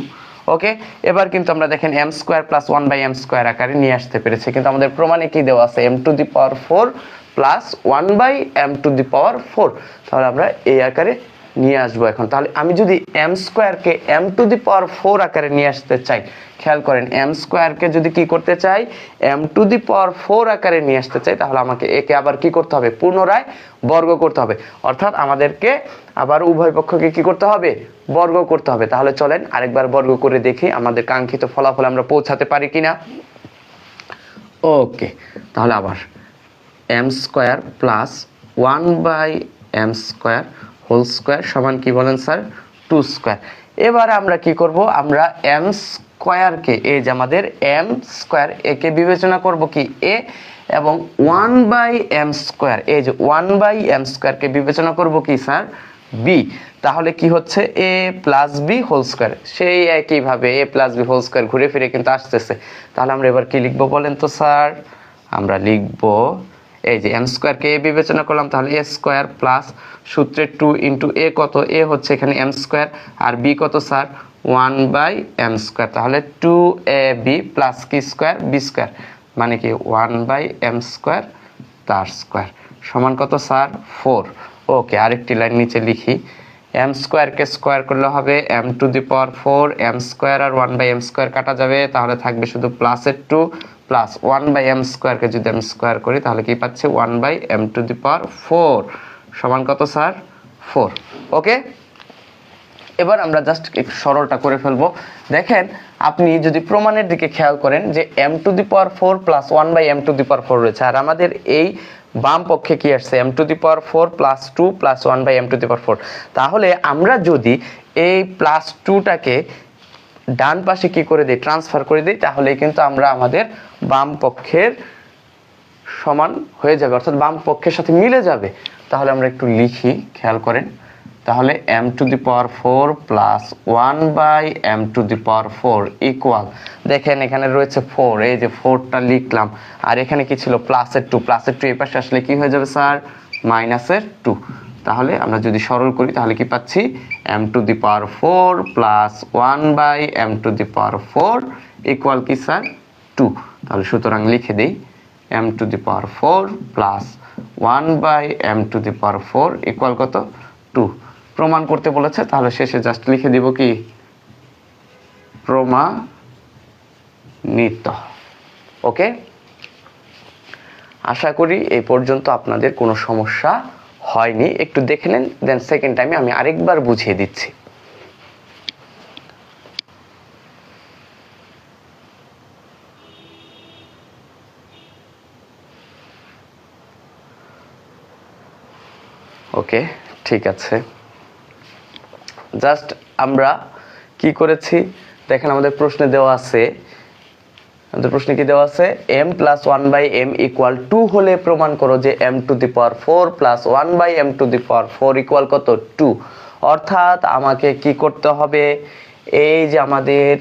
ওকে, এবার কিন্তু আমরা দেখেন m square plus 1/m square আকারে নিয়ে আসতে পেরেছি। কিন্তু আমাদের প্রমাণে কি দেওয়া আছে? m টু দি পাওয়ার 4 প্লাস 1/m টু দি পাওয়ার 4। তাহলে আমরা এই আকারে নিয়ে আসবো এখন। তাহলে আমি যদি m স্কয়ারকে m to the power 4 আকারে নিয়ে আসতে চাই, খেয়াল করেন m স্কয়ারকে যদি কি করতে চাই? m টু দি পাওয়ার 4 আকারে নিয়ে আসতে চাই তাহলে আমাকে একে আবার কি করতে হবে? পুনরায় বর্গ করতে হবে। অর্থাৎ আমাদেরকে আবার উভয় পক্ষকে কি করতে হবে? বর্গ করতে হবে। তাহলে চলেন আরেকবার বর্গ করে দেখি আমাদের কাঙ্ক্ষিত ফলাফল আমরা পৌঁছাতে পারি কিনা। ওকে, তাহলে আবার m square plus 1/m square whole square সমান কি বলেন স্যার? 2 স্কয়ার। এবারে আমরা কি করব? আমরা m স্কয়ারকে, এই যে আমাদের m স্কয়ার, একে বিবেচনা করব কি? a, এবং 1/m², এই যে 1/m²কে বিবেচনা করব কি স্যার, বি। তাহলে কি হচ্ছে, a plus B whole square, সেই একইভাবে a plus B whole square ঘুরে ফিরে কিন্তু আসতেছে। তাহলে আমরা এবার কি লিখবো বলেন তো স্যার, আমরা লিখবো এই যে m²কে a বিবেচনা করলাম, তাহলে a² প্লাস সূত্রে 2 ইন্টু a কত, a হচ্ছে এখানে m² আর b কত স্যার 1/m², তাহলে 2ab প্লাস কি স্কোয়ার b², মানে কি 1/m² তার স্কোয়ার সমান কত স্যার 4। ওকে, আরেকটি লাইন নিচে লিখি, m²কে স্কোয়ার করলে হবে m⁴, m² আর 1/m² কাটা যাবে, তাহলে থাকবে শুধু প্লাসের 2 প্লাস 1/m²কে যদি আমি স্কোয়ার করি তাহলে কি পাচ্ছি 1/m⁴ সমান কত স্যার 4। ওকে, এবার আমরা জাস্ট একটু সরলটা করে ফেলবো। দেখেন আপনি যদি প্রমাণের দিকে খেয়াল করেন যে m⁴ প্লাস 1/m⁴ রয়েছে, আর আমাদের এই বাম পক্ষে কি আসছে m⁴ প্লাস 2 প্লাস 1/m⁴, তাহলে আমরা যদি এই প্লাস 2টাকে ডান পাশে কি করে দিই, ট্রান্সফার করে দিই, তাহলে কিন্তু আমরা আমাদের বাম পক্ষের সমান হয়ে যাবে, অর্থাৎ বাম পক্ষের সাথে মিলে যাবে। তাহলে আমরা একটু লিখি, খেয়াল করেন, তাহলে m⁴ প্লাস 1/m⁴ ইকুয়াল, দেখেন এখানে রয়েছে 4, এই যে 4টা লিখলাম, আর এখানে কি ছিল প্লাসের 2, প্লাসের 2 এই পাশে আসলে কি হয়ে যাবে স্যার মাইনাসের 2। তাহলে আমরা যদি সরল করি তাহলে কি পাচ্ছি m⁴ প্লাস 1/m⁴ ইকুয়াল কি স্যার 2। তাহলে সুতরাং লিখে দিই m⁴ প্লাস 1/m⁴ ইকুয়াল কত 2। প্রমাণ করতে বলেছে, তাহলে শেষে জাস্ট লিখে দিব কি প্রমাণিত। ওকে, আশা করি এই পর্যন্ত আপনাদের কোনো সমস্যা হয়নি। একটু দেখে নেন, দেন সেকেন্ড টাইমে আমি আরেকবার বুঝিয়ে দিচ্ছি। ওকে, ঠিক আছে, জাস্ট আমরা কি করেছি দেখেন, আমাদের প্রশ্নে দেওয়া আছে, আমাদের প্রশ্নে কি দেওয়া আছে, m প্লাস 1/m ইকুয়াল 2 হলে প্রমাণ করো যে m⁴ প্লাস 1/m⁴ ইকুয়াল কত 2। অর্থাৎ আমাকে কি করতে হবে, এই যে আমাদের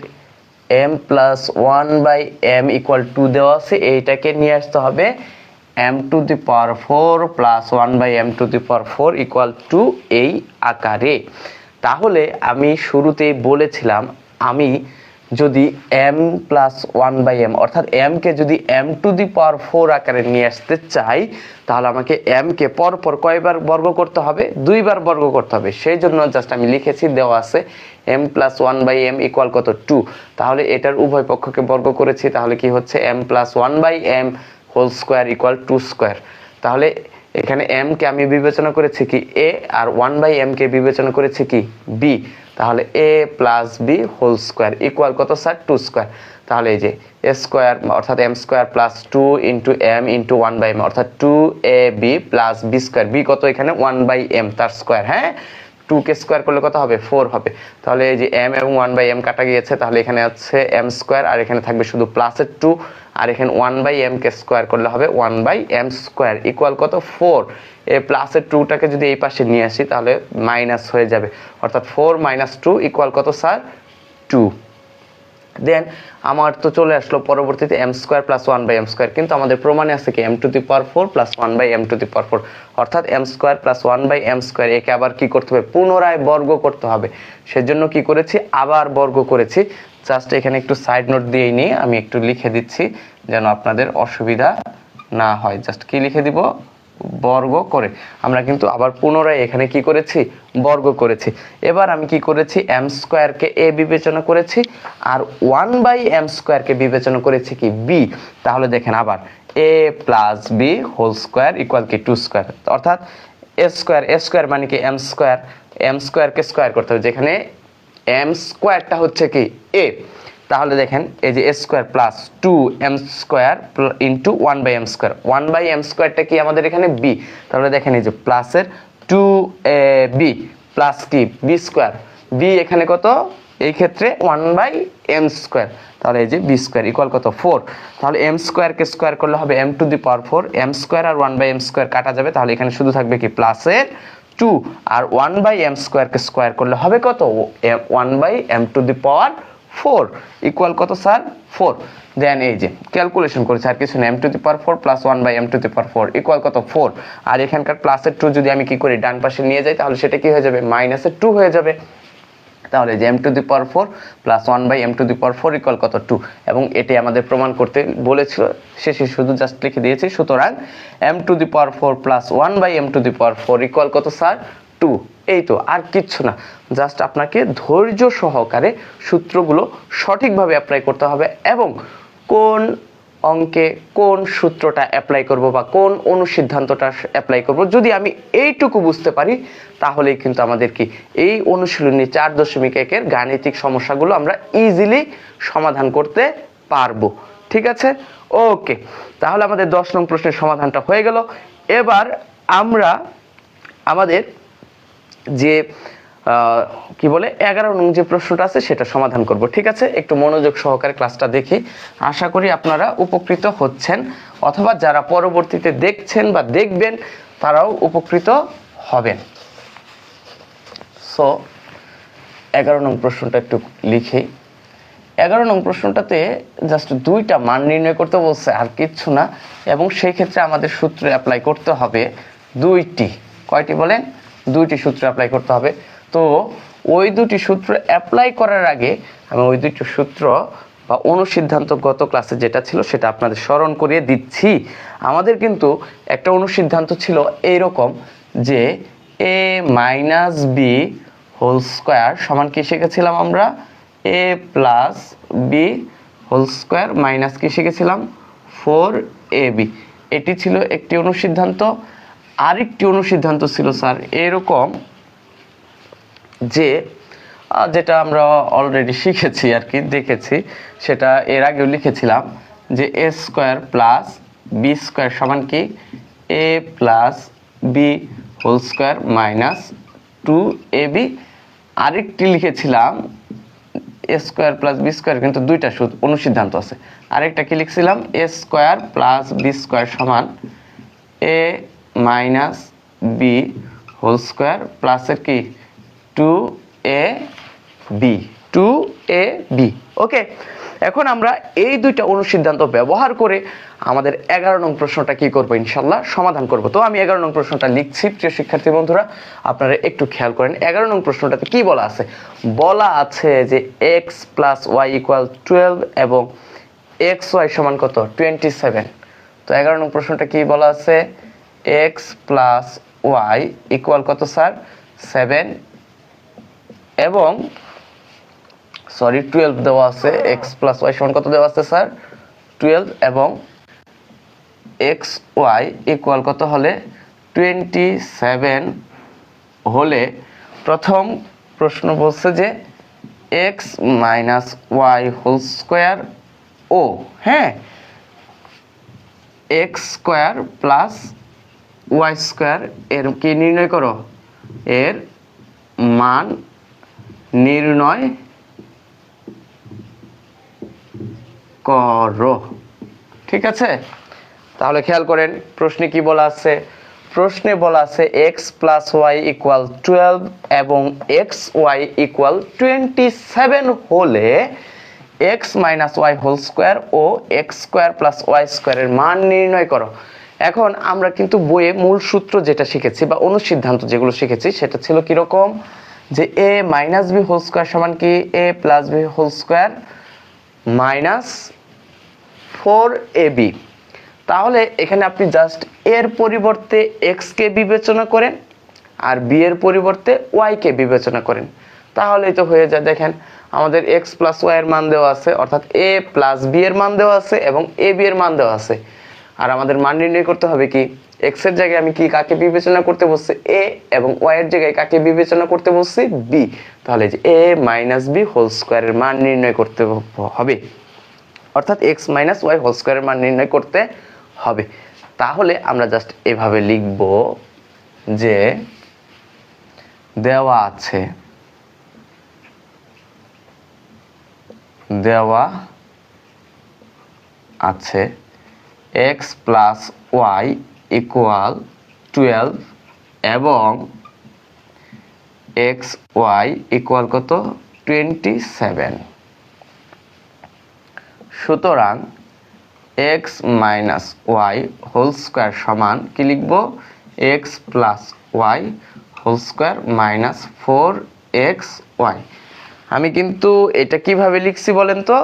m প্লাস 1/m ইকুয়াল 2 দেওয়া আছে, এইটাকে নিয়ে আসতে হবে m⁴ প্লাস 1/m⁴ ইকুয়াল 2 এই আকারে। তাহলে আমি শুরুতেই বলেছিলাম, আমি যদি m প্লাস 1/m অর্থাৎ m কে যদি m⁴ আকারে নিয়ে আসতে চাই, তাহলে আমাকে m কে পরপর কয়বার বর্গ করতে হবে, 2 বার বর্গ করতে হবে। সেই জন্য জাস্ট আমি লিখেছি, দেওয়া আছে m প্লাস 1/m ইকুয়াল কত 2, তাহলে এটার উভয় পক্ষকে বর্গ করেছি, তাহলে কি হচ্ছে m plus 1/m whole square equal 2 square. তাহলে এখানে m কে আমি বিবেচনা করেছি কি a, আর 1/m কে বিবেচনা করেছি কি b, তাহলে a plus b whole square equal কত স্যার 2 স্কোয়ার। তাহলে এই যে a স্কোয়ার অর্থাৎ m² plus 2 into m into 1/m অর্থাৎ 2ab plus b square, b কত এখানে 1/m তার স্কোয়ার, হ্যাঁ 2 কে স্কোয়ার করলে কত হবে 4 হবে। তাহলে এই যে m এবং 1/m কাটা গিয়েছে, তাহলে এখানে আছে m² আর এখানে থাকবে শুধু প্লাসের 2, আর এখানে 1/m কে স্কোয়ার করলে হবে 1/m² ইকুয়াল কত 4। এই প্লাসের 2টাকে যদি এই পাশে নিয়ে আসি তাহলে মাইনাস হয়ে যাবে, অর্থাৎ 4 - 2 ইকুয়াল কত স্যার 2। দেন আমার তো চলে আসলো পরবর্তীতে m² প্লাস 1/m², কিন্তু আমাদের প্রমাণে আছে কি m⁴ প্লাস 1/m⁴, অর্থাৎ m² প্লাস 1/m², একে আবার কি করতে হবে, পুনরায় বর্গ করতে হবে। সেজন্য কি করেছি, আবার বর্গ করেছি। জাস্ট এখানে একটু সাইড নোট দিয়েই নিয়ে আমি একটু লিখে দিচ্ছি যেন আপনাদের অসুবিধা না হয়। জাস্ট কি লিখে দিব, বর্গ করে। আমরা কিন্তু আবার পুনরায় এখানে কি করেছি, বর্গ করেছি। এবার আমি কি করেছি, m² কে a বিবেচনা করেছি আর 1/m² কে বিবেচনা করেছি কি b। তাহলে দেখেন আবার a plus b whole square equal কি 2 স্কোয়ার, অর্থাৎ a² মানে কি m² কে স্কোয়ার করতে হবে, যেখানে m²টা হচ্ছে কি a। তাহলে দেখেন এই যে a² plus 2m² into 1/m², 1/m²টা কি আমাদের এখানে b। তাহলে দেখেন এই যে প্লাসের 2ab প্লাস কি b², b এখানে কত এই ক্ষেত্রে 1/m²। তাহলে এই যে b² ইকুয়াল কত 4। তাহলে m² কে স্কয়ার করলে হবে m⁴। m² আর 1/m² কাটা যাবে, তাহলে এখানে শুধু থাকবে কি প্লাসের 2, আর 1/m² কে স্কয়ার করলে হবে কত 1/m⁴ ইকুয়াল কত স্যার 4। দেন এই যে ক্যালকুলেশন করেছি, আর কিছু না, m⁴ প্লাস 1/m⁴ ইকুয়াল কত 4। আর এখানকার প্লাসের 2 যদি আমি কি করি ডান পাশে নিয়ে যাই, তাহলে সেটা কি হয়ে যাবে মাইনাসের 2 হয়ে যাবে। তাহলে যে m⁴ প্লাস 1/m⁴ ইকুয়াল কত 2, এবং এটাই আমাদের প্রমাণ করতে বলেছিল, শেষে শুধু জাস্ট লিখে দিয়েছি। সুতরাং m⁴ প্লাস 1/m⁴ ইকুয়াল কত স্যার 2। এই তো, আর কিচ্ছু না, জাস্ট আপনাকে ধৈর্য সহকারে সূত্রগুলো সঠিকভাবে অ্যাপ্লাই করতে হবে, এবং কোন অঙ্কে কোন সূত্রটা অ্যাপ্লাই করব বা কোন অনুসিদ্ধান্তটা অ্যাপ্লাই করব, যদি আমি এইটুকু বুঝতে পারি, তাহলেই কিন্তু আমাদের কি এই অনুশীলনী 4.1-এর গাণিতিক সমস্যাগুলো আমরা ইজিলি সমাধান করতে পারবো। ঠিক আছে, ওকে। তাহলে আমাদের 10 নং প্রশ্নের সমাধানটা হয়ে গেল। এবার আমরা আমাদের যে কি বলে 11 নং যে প্রশ্নটা আছে সেটা সমাধান করব। ঠিক আছে, একটু মনোযোগ সহকারে ক্লাসটা দেখি, আশা করি আপনারা উপকৃত হচ্ছেন, অথবা যারা পরবর্তীতে দেখছেন বা দেখবেন তারাও উপকৃত হবেন। সো 11 নং প্রশ্নটা একটু লিখি। 11 নং প্রশ্নটাতে জাস্ট 2টা মান নির্ণয় করতে বলছে, আর কিচ্ছু না, এবং সেই ক্ষেত্রে আমাদের সূত্র অ্যাপ্লাই করতে হবে 2টি। কয়টি বলেন? 2টি সূত্র অ্যাপ্লাই করতে হবে। তো ওই 2টি সূত্র অ্যাপ্লাই করার আগে আমি ওই 2টি সূত্র বা অনুসিদ্ধান্ত গত ক্লাসে যেটা ছিল সেটা আপনাদের স্মরণ করিয়ে দিচ্ছি। আমাদের কিন্তু একটা অনুসিদ্ধান্ত ছিল এইরকম যে a minus B whole square সমান কি শিখেছিলাম আমরা, a plus B whole square minus কি শিখেছিলাম 4ab। এটি ছিল একটি অনুসিদ্ধান্ত। আরেকটি অনুসিদ্ধান্ত ছিল স্যার এরকম, যে যেটা আমরা অলরেডি শিখেছি আর কি, দেখেছি, সেটা এর আগেও লিখেছিলাম, যে a square plus B square সমান কি a plus B whole square minus 2ab। আরেকটি লিখেছিলাম a square plus B square, কিন্তু 2টা অনুসিদ্ধান্ত আছে। আরেকটা কি লিখছিলাম a square plus B square সমান a minus B whole square প্লাসের কি 2ab। ওকে, এখন আমরা এই 2টা অনুসিদ্ধান্ত ব্যবহার করে আমাদের 11 নং প্রশ্নটা কি করব ইনশাল্লাহ সমাধান করব। তো আমি 11 নং প্রশ্নটা লিখছি। প্রিয় শিক্ষার্থী বন্ধুরা, আপনারা একটু খেয়াল করেন 11 নং প্রশ্নটাতে কি বলা আছে। বলা আছে যে x প্লাস ওয়াই ইকুয়াল 12 এবং xy সমান কত 27। তো 11 নং প্রশ্নটা কি বলা আছে, x প্লাস ওয়াই ইকুয়াল কত স্যার 7, এবং 12 দেওয়া আছে। x প্লাস ওয়াই সমান কত দেওয়া আছে স্যার 12, এবং xy ইকুয়াল কত হলে 27 হলে প্রথম প্রশ্ন বলছে যে x minus Y whole square ও হ্যাঁ x square plus Y square এর কি নির্ণয় করো, এর মান নির্ণয় করো। ঠিক আছে, তাহলে খেয়াল করেন প্রশ্নে কি বলা আছে। প্রশ্নে বলা আছে x প্লাস ওয়াই ইকুয়াল 12 এবং xy ইকুয়াল 27 হলে x minus Y whole square ও x স্কোয়ার প্লাস ওয়াই স্কোয়ারের মান নির্ণয় করো। এখন আমরা কিন্তু বইয়ে মূল সূত্র যেটা শিখেছি বা অনুসিদ্ধান্ত যেগুলো শিখেছি সেটা ছিল কিরকম, যে a minus B whole square সমান কি a plus B whole square minus 4ab। তাহলে এখানে আপনি জাস্ট এর পরিবর্তে x কে বিবেচনা করেন আর b এর পরিবর্তে y কে বিবেচনা করেন, তাহলেই তো হয়ে যায়। দেখেন আমাদের x প্লাস ওয়াই এর মান দেওয়া আছে, অর্থাৎ a প্লাস b এর মান দেওয়া আছে এবং ab এর মান দেওয়া আছে। আর আমাদের মান নির্ণয় করতে হবে কি, x এর জায়গায় আমি কি কাকে বিবেচনা করতে বলছি a, এবং y এর জায়গায় কাকে বিবেচনা করতে বলছি b। তাহলে যে a মাইনাস b হোল স্কোয়ারের মান নির্ণয় করতে হবে, অর্থাৎ x মাইনাস ওয়াই হোল স্কোয়ারের মান নির্ণয় করতে হবে। তাহলে আমরা জাস্ট এভাবে লিখব যে দেওয়া আছে দেওয়া আছে x প্লাস ওয়াই ইকুয়াল 12 এবং এক্স ওয়াই ইকুয়াল কত 27। সুতরাং X minus Y whole square সমান কি লিখব, X plus Y whole square minus 4xy। আমি কিন্তু এটা কিভাবে লিখছি বলেন তো,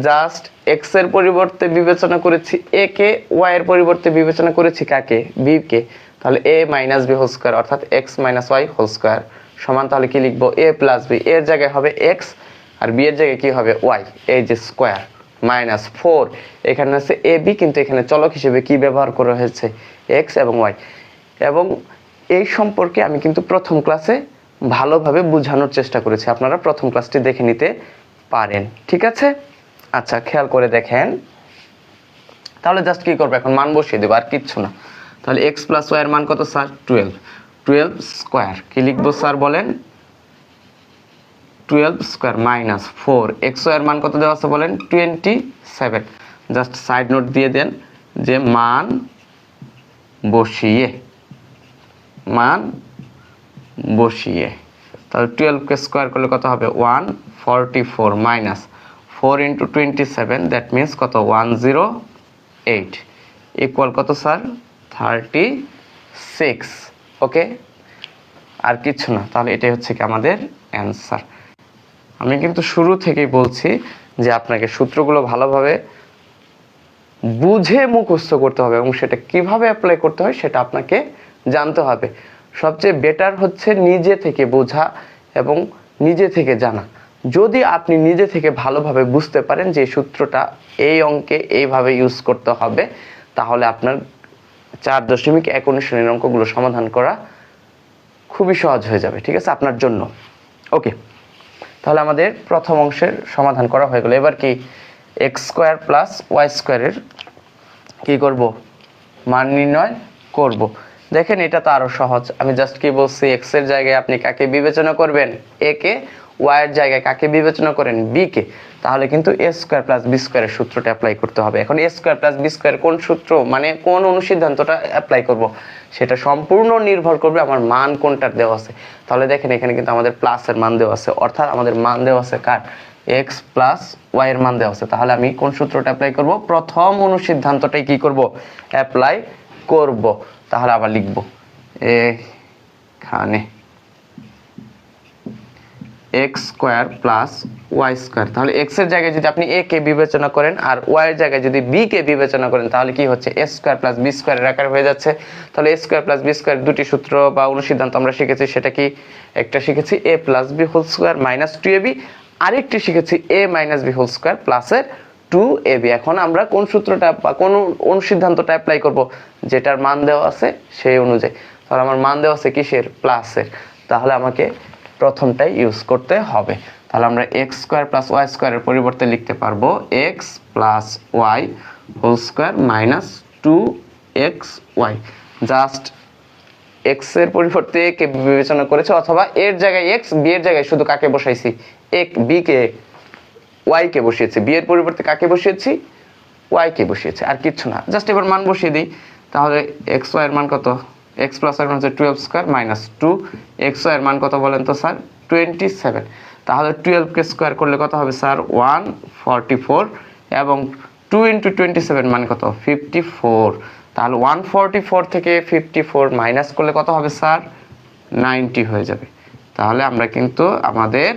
জাস্ট এক্স এর পরিবর্তে বিবেচনা করেছি এ কে, ওয়াই এর পরিবর্তে বিবেচনা করেছি কাকে, বি কে। তাহলে A minus B whole square অর্থাৎ X minus Y whole square সমান, তাহলে কি লিখবো, এ প্লাস বি, এর জায়গায় হবে এক্স আর বি এর জায়গায় কি হবে ওয়াই, এই যে স্কোয়ার মাইনাস 4, এখানে আছে এ বি, কিন্তু এখানে চলক হিসেবে কি ব্যবহার করা হয়েছে, এক্স এবং ওয়াই। এবং এই সম্পর্কে আমি কিন্তু প্রথম ক্লাসে ভালোভাবে বোঝানোর চেষ্টা করেছি, আপনারা প্রথম ক্লাসটি দেখে নিতে পারেন, ঠিক আছে। আচ্ছা, খেয়াল করে দেখেন, তাহলে জাস্ট কি করবো, এখন মান বসিয়ে দেবো, আর কিচ্ছু না। তাহলে এক্স প্লাস ওয়াই এর মান কত স্যার, 12 স্কোয়ার, কি লিখবো স্যার বলেন, 12 স্কোয়ার মাইনাস 4, এক্স ওয়াই এর মান কত দেওয়া আছে বলেন, 27। জাস্ট সাইড নোট দিয়ে দেন যে মান বসিয়ে, তাহলে 12 কে স্কোয়ার করলে কত হবে 144 মাইনাস 4 ইন্টু 27, দ্যাট মিনস কত 108 ইকুয়াল কত স্যার 36। ওকে, আর কিছু না, তাহলে এটাই হচ্ছে কি আমাদের অ্যান্সার। আমি কিন্তু শুরু থেকেই বলছি যে আপনাকে সূত্রগুলো ভালোভাবে বুঝে মুখস্থ করতে হবে এবং সেটা কিভাবে অ্যাপ্লাই করতে হয় সেটা আপনাকে জানতে হবে। সবচেয়ে বেটার হচ্ছে নিজে থেকে বোঝা এবং নিজে থেকে জানা। যদি আপনি নিজে থেকে ভালোভাবে বুঝতে পারেন যে সূত্রটা এই অঙ্কে এইভাবে ইউজ করতে হবে, তাহলে আপনার 4.1 অনুশীলনের অঙ্কগুলো সমাধান করা খুবই সহজ হয়ে যাবে, ঠিক আছে, আপনার জন্য। ওকে, তাহলে আমাদের প্রথম অংশের সমাধান করা হয়ে গেল। এবার কি এক্স স্কোয়ার প্লাস ওয়াই স্কোয়ারের কি করব, মান নির্ণয় করব। দেখেন এটা তো আরো সহজ, আমি জাস্ট কি বলছি, এক্স এর জায়গায় আপনি কাকে বিবেচনা করবেন, এ কে, ওয়াই এর জায়গায় কাকে বিবেচনা করেন, বি কে। তাহলে কিন্তু এ স্কোয়ার প্লাস বি স্কোয়ারের সূত্রটা অ্যাপ্লাই করতে হবে। এখন এ স্কোয়ার প্লাস বি স্কোয়ার কোন সূত্র, মানে কোন অনুসিদ্ধান্তটা অ্যাপ্লাই করব, সেটা সম্পূর্ণ নির্ভর করবে আমার মান কোনটার দেওয়া আছে। তাহলে দেখেন এখানে কিন্তু আমাদের প্লাসের মান দেওয়া আছে, অর্থাৎ আমাদের মান দেওয়া আছে কার, এক্স প্লাস ওয়াই এর মান দেওয়া আছে। তাহলে আমি কোন সূত্রটা অ্যাপ্লাই করব, প্রথম অনুসিদ্ধান্তটাই কি করব, অ্যাপ্লাই করব। তাহলে আবার লিখব এখানে X square plus Y square. তাহলে এক্স এর জায়গায় যদি আপনি এ কে বিবেচনা করেন আর ওয়াই এর জায়গায় যদি বি কে বিবেচনা করেন, তাহলে কি হচ্ছে, এ স্কোয়ার প্লাস বি স্কোয়ারের আকার হয়ে যাচ্ছে। তাহলে এ স্কোয়ার প্লাস বি স্কোয়ার দুটি সূত্র বা অনুসিদ্ধান্ত আমরা শিখেছি, সেটা কি, একটা শিখেছি a plus B whole square minus 2ab, আরেকটি শিখেছি a minus B whole square প্লাসের 2ab। এখন আমরা কোন সূত্রটা বা কোন অনুসিদ্ধান্তটা অ্যাপ্লাই করব, যেটার মান দেওয়া আছে সেই অনুযায়ী। তাহলে আমার মান দেওয়া আছে কিসের, প্লাসের, তাহলে আমাকে প্রথমটাই ইউজ করতে হবে। তাহলে আমরা এক্স স্কোয়ার প্লাস ওয়াই স্কোয়ারের পরিবর্তে লিখতে পারবো X plus Y whole square minus 2xy। Just X এর পরিবর্তে কে বিবেচনা করেছে, অথবা এর জায়গায় এক্স, বি এর জায়গায় শুধু কাকে বসাইছি, বি কে, ওয়াই কে বসিয়েছি, বি এর পরিবর্তে কাকে বসিয়েছি, ওয়াই কে বসিয়েছি, আর কিচ্ছু না। জাস্ট এবার মান বসিয়ে দিই। তাহলে এক্স ওয়াই এর মান কত, এক্স প্লাস ওয়াই মান হচ্ছে 12 স্কোয়ার মাইনাস 2xy এর মান কত বলেন তো স্যার, 27। তাহলে 12 কে স্কোয়ার করলে কত হবে স্যার, 144, এবং 2 ইন্টু 27 মানে কত, 54। তাহলে 144 থেকে 54 মাইনাস করলে কত হবে স্যার, 90 হয়ে যাবে। তাহলে আমরা কিন্তু আমাদের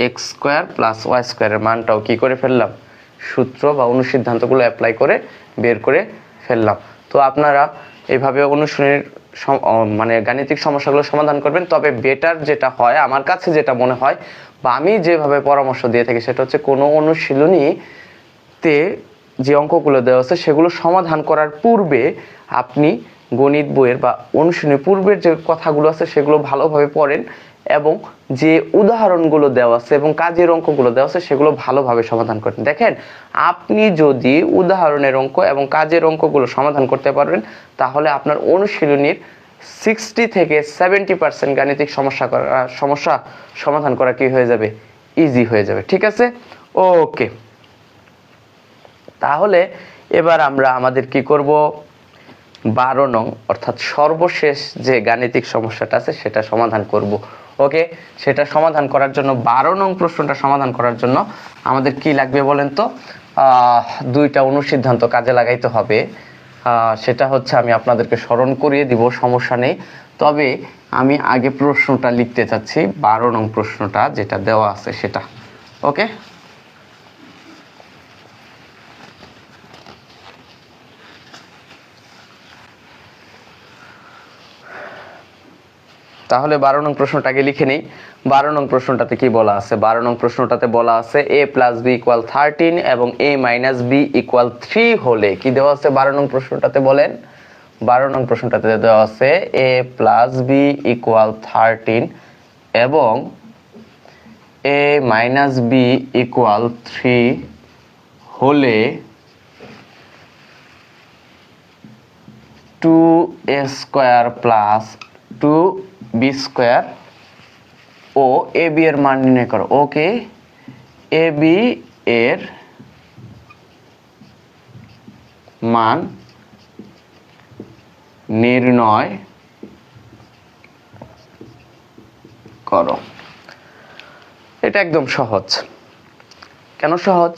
এক্স স্কোয়ার প্লাস ওয়াই স্কোয়ারের মানটাও কি করে ফেললাম, সূত্র বা অনুসিদ্ধান্তগুলো অ্যাপ্লাই করে বের করে ফেললাম। তো আপনারা এইভাবে অনুশীলনের মানে গাণিতিক সমস্যাগুলো সমাধান করবেন। তবে বেটার যেটা হয়, আমার কাছে যেটা মনে হয় বা আমি যেভাবে পরামর্শ দিয়ে থাকি, সেটা হচ্ছে কোনো অনুশীলনীতে যে অঙ্কগুলো দেওয়া আছে সেগুলো সমাধান করার পূর্বে আপনি গণিত বইয়ের বা অনুশীলনের পূর্বের যে কথাগুলো আছে সেগুলো ভালোভাবে পড়েন, এবং যে উদাহরণগুলো দেওয়া আছে এবং কাজের অঙ্কগুলো দেওয়া আছে সেগুলো ভালোভাবে সমাধান করেন। দেখেন, আপনি যদি উদাহরণের অঙ্ক এবং কাজের অঙ্কগুলো সমাধান করতে পারবেন, তাহলে আপনার অনুশীলনীর 60 থেকে 70% গাণিতিক সমস্যা সমাধান করা কি হয়ে যাবে, ইজি হয়ে যাবে। ঠিক আছে, ওকে। তাহলে এবার আমরা আমাদের কি করব, 12 নং অর্থাৎ সর্বশেষ যে গাণিতিক সমস্যাটা আছে সেটা সমাধান করব। ওকে, সেটা সমাধান করার জন্য 12 নং প্রশ্নটা সমাধান করার জন্য আমাদের কি লাগবে বলেন তো? দুইটা অনুসিদ্ধান্ত কাজে লাগাইতে হবে। সেটা হচ্ছে আমি আপনাদেরকে স্মরণ করিয়ে দিব, সমস্যা নেই। তবে আমি আগে প্রশ্নটা লিখতে চাচ্ছি, 12 নং প্রশ্নটা যেটা দেওয়া আছে সেটা। ওকে, তাহলে 12 নং প্রশ্নটাকে লিখে নেই। 12 নং প্রশ্নটাতে কি বলা আছে? 12 নং প্রশ্নটাতে বলা আছে a প্লাস বি ইকুয়াল 13 এবং a মাইনাস বি ইকুয়াল 3 হলে কি দেওয়া আছে 12 নং প্রশ্নটাতে বলেন? 12 নং প্রশ্নটাতে দেওয়া আছে a প্লাস বি ইকুয়াল 13 এবং a মাইনাস বি ইকুয়াল 3 হলে 2a square plus 2b square ও এ বি এর মান নির্ণয় করো। ওকে, এ বি এর মান নির্ণয় করো। এটা একদম সহজ। কেন সহজ?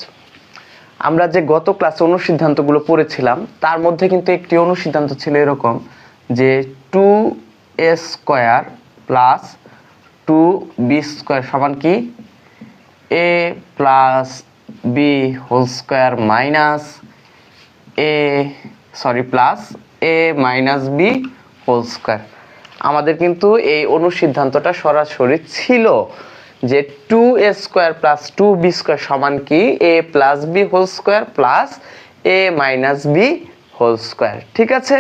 আমরা যে গত ক্লাসে অনুসিদ্ধান্তগুলো পড়েছিলাম তার মধ্যে কিন্তু একটি অনুসিদ্ধান্ত ছিল এরকম যে 2a square plus 2b square সমান কি a plus B whole square minus plus a minus B whole square. আমাদের কিন্তু এই অনুসিদ্ধান্তটা সরাসরি ছিল যে 2a square plus 2b square সমান কি a plus B whole square plus a minus B whole square. ঠিক আছে,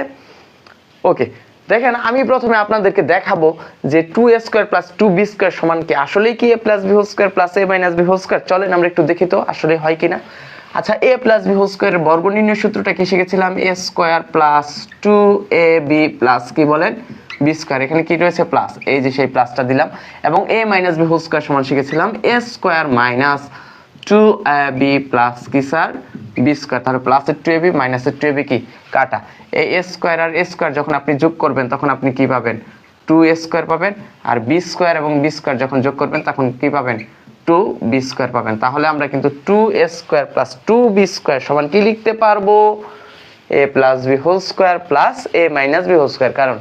ওকে। দেখেন, আমি প্রথমে আপনাদেরকে দেখাবো যে 2a square plus 2b square সমান কি আসলেই কি a plus B whole square plus a minus B whole square. চলেন আমরা একটু দেখি তো আসলে হয় কিনা। আচ্ছা, a প্লাস বি হোল স্কয়ারের বর্গ নির্ণয় সূত্রটা কি শিখেছিলাম? a square plus 2ab plus কি বলেন বি স্কয়ার। এখানে কি রয়েছে? প্লাস। এই যে সেই প্লাসটা দিলাম। এবং a minus B whole square সমান শিখেছিলাম a square minus 2ab plus কি স্যার বি স্কয়ার। তাহলে প্লাসের 2ab মাইনাসের 2ab কি কাটা। এই a স্কয়ার আর a স্কয়ার যখন আপনি যোগ করবেন তখন আপনি কি পাবেন? 2a স্কয়ার পাবেন। আর বি স্কয়ার এবং বি স্কয়ার যখন যোগ করবেন তখন কি পাবেন? 2b স্কয়ার পাবেন। তাহলে আমরা কিন্তু 2a square plus 2b square সমান কি লিখতে পারবো? a plus B whole square plus a minus B whole square. কারণ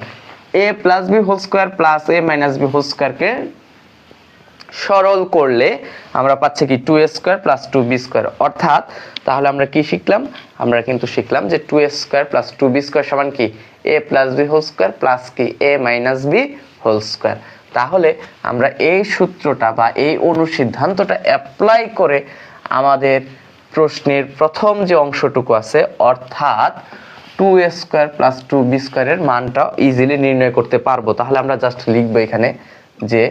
a plus B whole square plus a minus B whole স্কয়ারকে সরল করলে আমরা পাচ্ছি কি 2a square plus 2b square. অর্থাৎ তাহলে আমরা কি শিখলাম? আমরা কিন্তু শিখলাম যে 2a square plus 2b square সমান কি a plus B whole square plus কি a minus B whole square. তাহলে আমরা এই সূত্রটা বা এই অনুসিদ্ধান্তটা অ্যাপ্লাই করে আমাদের প্রশ্নের প্রথম যে অংশটুকু আছে অর্থাৎ 2a স্কয়ার প্লাস 2b স্কয়ারের মানটা ইজিলি নির্ণয় করতে পারবো। তাহলে আমরা জাস্ট লিখবো এখানে যে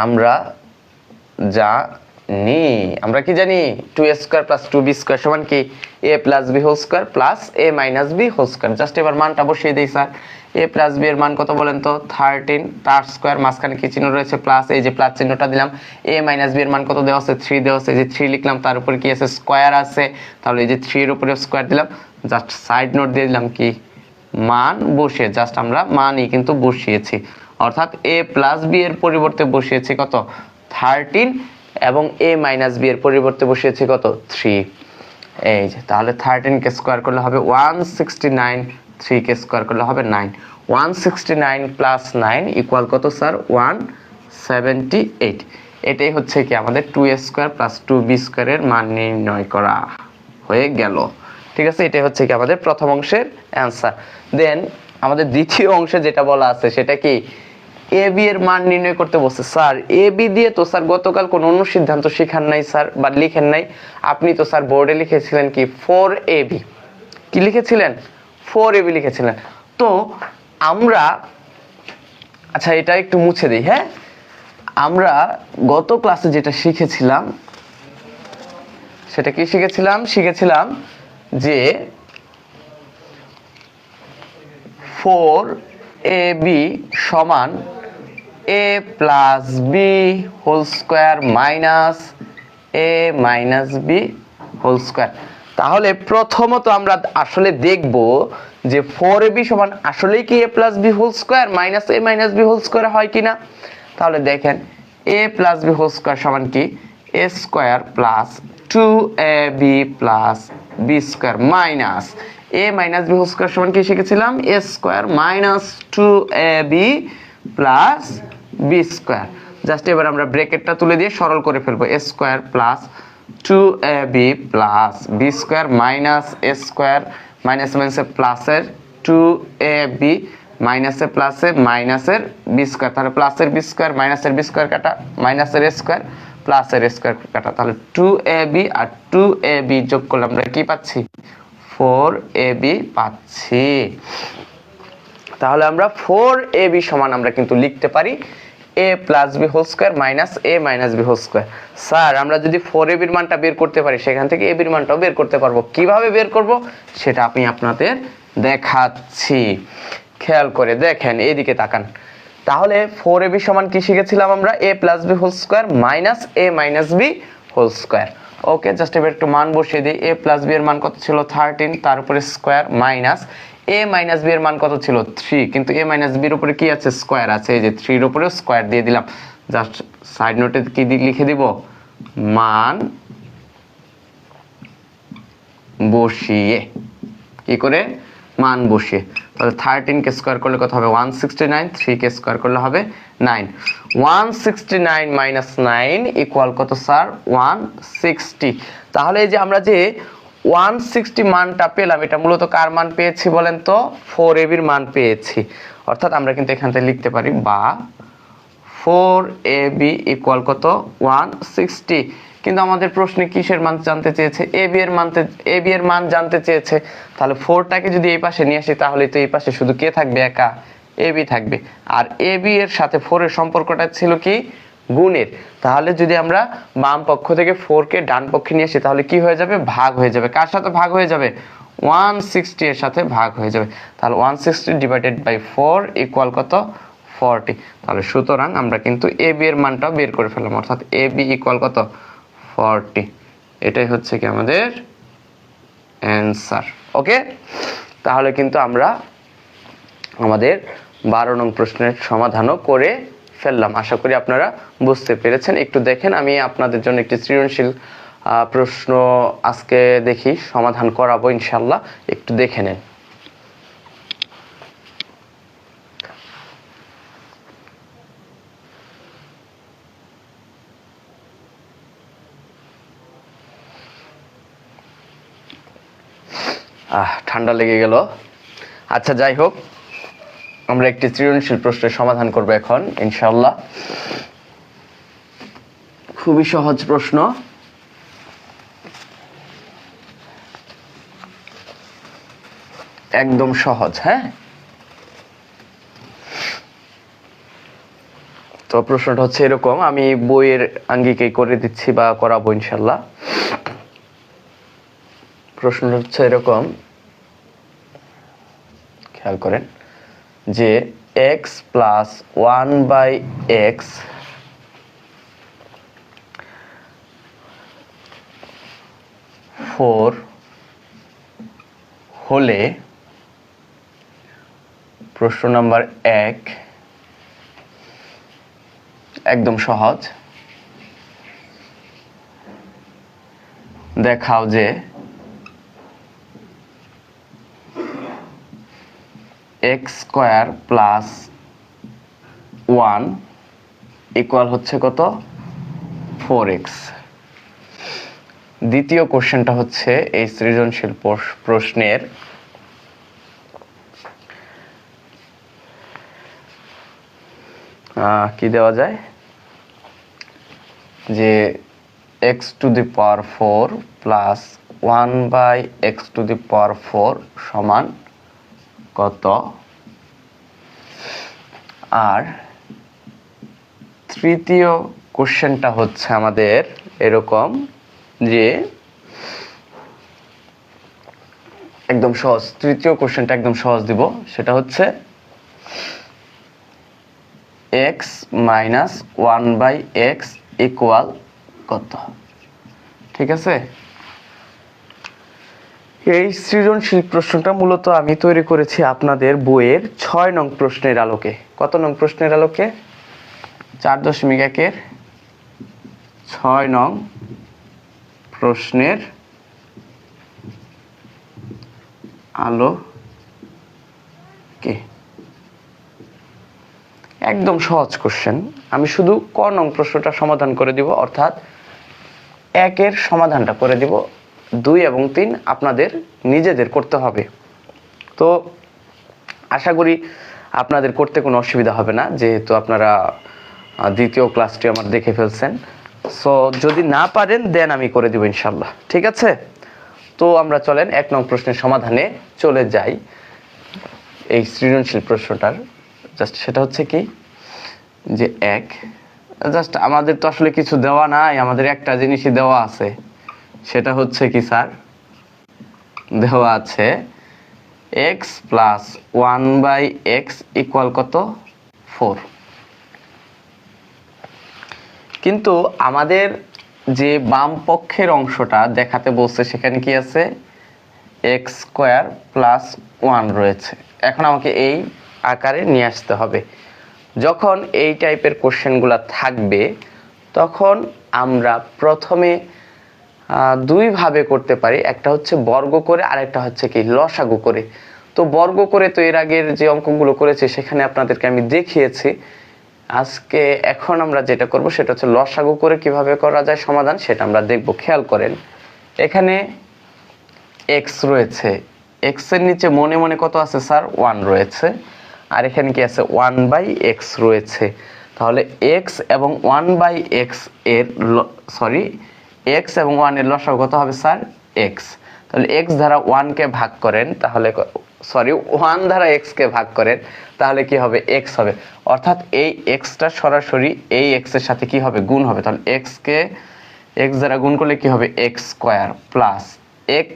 আমরা আমরা কি জানি 2a square plus 2b square সমান কি a plus b whole square plus a minus b whole square. Just এবার মানটা বসিয়ে দেই স্যার। a প্লাস b এর মান কত বলেন তো? 13, তার স্কয়ার, মাঝখানে কি চিহ্ন রয়েছে? প্লাস। এই যে প্লাস চিহ্নটা দিলাম। a মাইনাস b এর মান কত দেওয়া আছে? 3 দেওয়া আছে। এই যে 3 লিখলাম, তার উপরে কি আছে? স্কয়ার আছে। তাহলে এই যে 3 এর উপরে স্কয়ার দিলাম। জাস্ট সাইড নোট দিয়ে দিলাম কি মান বসিয়ে, জাস্ট আমরা মানই কিন্তু বসিয়েছি। অর্থাৎ a প্লাস b এর পরিবর্তে বসিয়েছি কত? 13 এবং a মাইনাস b এর পরিবর্তে বসিয়েছি কত? 3। এই যে তাহলে 13 কে স্কয়ার করলে হবে 169, 3 কে স্কয়ার করলে হবে 9। 169 প্লাস 9 ইকুয়াল কত স্যার? 178। এটাই হচ্ছে কি আমাদের 2a স্কয়ার প্লাস 2b স্কয়ারের মান নির্ণয় করা হয়ে গেল। ঠিক আছে, এটাই হচ্ছে কি আমাদের প্রথম অংশের অ্যান্সার। দেন আমাদের দ্বিতীয় অংশে যেটা বলা আছে সেটা কি এ বি এর মান নির্ণয় করতে বলছে। স্যার এ বি দিয়ে তো স্যার গতকাল কোন অনুসিদ্ধান্ত শেখান নাই স্যার, বা লিখেন নাই। আপনি তো স্যার বোর্ডে লিখেছিলেন কি 4ab। কি লিখেছিলেন? 4ab লিখেছিলেন। তো আমরা আচ্ছা এটা একটু মুছে দিই। হ্যাঁ, আমরা গত ক্লাসে যেটা শিখেছিলাম সেটা কি শিখেছিলাম যে 4ab সমান a plus B whole square minus A minus B whole square. তাহলে প্রথমত আমরা আসলে দেখব যে 4ab সমান আসলেই কি a plus B whole square minus A minus B whole square হয় কিনা। তাহলে দেখেন a plus B whole square সমান কি a square plus 2ab plus B square minus a minus B whole square সমান কি শিখেছিলাম a square minus 2ab plus B square. Just এবার আমরা ব্র্যাকেটটা তুলে দিয়ে সরল করে ফেলবো a square plus 2ab plus B square minus A square minus মাইনাসে প্লাসের 2ab মাইনাসে প্লাসে মাইনাসের বি স্কোয়ার। তাহলে প্লাসের বি স্কোয়ার মাইনাসের বি স্কোয়ার কাটা মাইনাসের এ স্কোয়ার প্লাসের এ স্কোয়ার কাটা। তাহলে 2ab আর 2ab যোগ করলে আমরা কি পাচ্ছি 4ab পাচ্ছি। তাহলে আমরা 4ab সমান আমরা কিন্তু লিখতে পারি a plus B whole square minus A minus B whole square. Sir আমরা যদি 4ab এর মানটা বের করতে পারি সেখান থেকে ab এর মানটাও বের করতে পারবো। কিভাবে বের করব সেটা আমি আপনাদের দেখাচ্ছি, খেয়াল করে দেখেন, এইদিকে তাকান। তাহলে 4ab সমান কি শিখেছিলাম আমরা a plus B whole square minus A minus B whole square. Okay, just এবার একটু মান বসিয়ে দিই। a প্লাস বি এর মান কত ছিল 13, তার উপরে square minus a minus B এর মান কত ছিল 3, কিন্তু a মাইনাস বি এর উপরে কি আছে স্কোয়ার আছে, এই যে 3 এর উপরে স্কোয়ার দিয়ে দিলাম। জাস্ট সাইড নোটে কি লিখে দিব মান বসিয়ে, কি করে মান বসিয়ে। তাহলে 13 কে স্কোয়ার করলে কত হবে 169, 3 কে স্কোয়ার করলে হবে 9। 169 মাইনাস 9 ইকুয়াল কত স্যার 160। তাহলে এই যে আমরা যে 160 মানটা পেলাম এটা মূলত কার মান পেয়েছি বলেন তো 4ab এর মান পেয়েছি। অর্থাৎ আমরা কিন্তু এখান থেকে লিখতে পারি বা 4ab ইকুয়াল কত 160। কিন্তু আমাদের প্রশ্নে কিসের মান জানতে চেয়েছে ab এর মান জানতে চেয়েছে। তাহলে 4টাকে যদি এই পাশে নিয়ে আসি তাহলে তো এই পাশে শুধু কে থাকবে একা ab থাকবে, আর ab এর সাথে 4 এর সম্পর্কটা ছিল কি গুণের। তাহলে যদি আমরা বাম পক্ষ থেকে 4 কে ডান পক্ষে নিয়ে আসি তাহলে কি হয়ে যাবে ভাগ হয়ে যাবে। কার সাথে ভাগ হয়ে যাবে 160 এর সাথে ভাগ হয়ে যাবে। তাহলে 160 ডিভাইডেড বাই 4 ইকুয়াল কত 40। তাহলে সুতরাং আমরা কিন্তু ab এর মানটাও বের করে ফেললাম, অর্থাৎ ab ইকুয়াল কত 40। এটাই হচ্ছে কি আমাদের অ্যানসার। ওকে, তাহলে কিন্তু আমরা আমাদের 12 নং প্রশ্নের সমাধানও করে ফেললাম। আশা করি আপনারা বুঝতে পেরেছেন। একটু দেখেন, আমি আপনাদের জন্য একটি সৃজনশীল প্রশ্ন আজকে দেখি সমাধান করাবো ইনশাল্লাহ, একটু দেখে নেন। ঠান্ডা লেগে গেল। আচ্ছা যাই হোক, আমরা একটি সৃজনশীল প্রশ্নের সমাধান করব এখন ইনশাআল্লাহ। খুবই সহজ প্রশ্ন। একদম সহজ। হ্যাঁ, তো প্রশ্নটা হচ্ছে এরকম, আমি বইয়ের আঙ্গিকে করে দিচ্ছি বা করাবো ইনশাআল্লাহ। প্রশ্নটা হচ্ছে এরকম, খেয়াল করেন যে x প্লাস 1/x ফোর হলে প্রশ্ন নাম্বার 1 একদম সহজ, দেখাও যে x স্কয়ার প্লাস 1 ইকুয়াল হচ্ছে কত 4x। দ্বিতীয় কোশ্চেনটা হচ্ছে এই সৃজনশীল প্রশ্নের কি দেওয়া যায় যে x টু দি পাওয়ার 4 প্লাস 1/x টু দি পাওয়ার 4 সমান কত। আর তৃতীয় কোশ্চেনটা হচ্ছে আমাদের এরকম যে একদম সহজ, তৃতীয় কোশ্চেনটা একদম সহজ দিব, সেটা হচ্ছে এক্স মাইনাস 1/x ইকুয়াল কত? ঠিক আছে, এই সৃজনশীল প্রশ্নটা মূলত আমি তৈরি করেছি আপনাদের বইয়ের 6 নং প্রশ্নের আলোকে। কত নং প্রশ্নের আলোকে? 4.1-এর 6 নং প্রশ্নের আলোকে। একদম সহজ কোশ্চেন। আমি শুধু ক নং প্রশ্নটা সমাধান করে দিব, অর্থাৎ 1-এর সমাধানটা করে দিব। 2 এবং 3 আপনাদের নিজেদের করতে হবে। তো আশা করি আপনাদের করতে কোনো অসুবিধা হবে না, যেহেতু আপনারা দ্বিতীয় ক্লাসটি আমার দেখে ফেলছেন। সো যদি না পারেন দেন আমি করে দিব ইনশাল্লাহ। ঠিক আছে, তো আমরা চলেন 1 নং প্রশ্নের সমাধানে চলে যাই। এই সৃজনশীল প্রশ্নটার জাস্ট সেটা হচ্ছে কি যে জাস্ট আমাদের তো আসলে কিছু দেওয়া নাই, আমাদের একটা জিনিসই দেওয়া আছে। সেটা হচ্ছে কি স্যার, দেওয়া আছে x প্লাস 1/x ইকুয়াল কত? 4। কিন্তু আমাদের যে বাম পক্ষের অংশটা দেখাতে বলছে সেখানে কি আছে? x স্কোয়ার প্লাস 1 রয়েছে। এখন আমাকে এই আকারে নিয়ে আসতে হবে। যখন এই টাইপের কোশ্চেনগুলো থাকবে তখন আমরা প্রথমে দুইভাবে করতে পারি। একটা হচ্ছে বর্গ করে, আরেকটা হচ্ছে কি লসাগু করে। তো বর্গ করে তো এর আগের যে অঙ্কগুলো করেছে সেখানে আপনাদেরকে আমি দেখিয়েছি। এখন আমরা যেটা করব সেটা হচ্ছে লসাগু করে কিভাবে করা যায় সমাধান, সেটা আমরা দেখব। খেয়াল করেন, এখানে x রয়েছে, x এর নিচে মনে মনে কত আছে স্যার? 1 রয়েছে। আর এখানে কি আছে? 1/x রয়েছে। তাহলে x এবং 1/x এর x এবং 1 এর লসাগু কত হবে স্যার? x। তাহলে x দ্বারা 1 কে ভাগ করেন, তাহলে 1 দ্বারা x কে ভাগ করেন, তাহলে কি হবে? x হবে। অর্থাৎ এই x টা সরাসরি এই x এর সাথে কি হবে? গুণ হবে। তাহলে x কে x দ্বারা গুণ করলে কি হবে? x স্কয়ার প্লাস x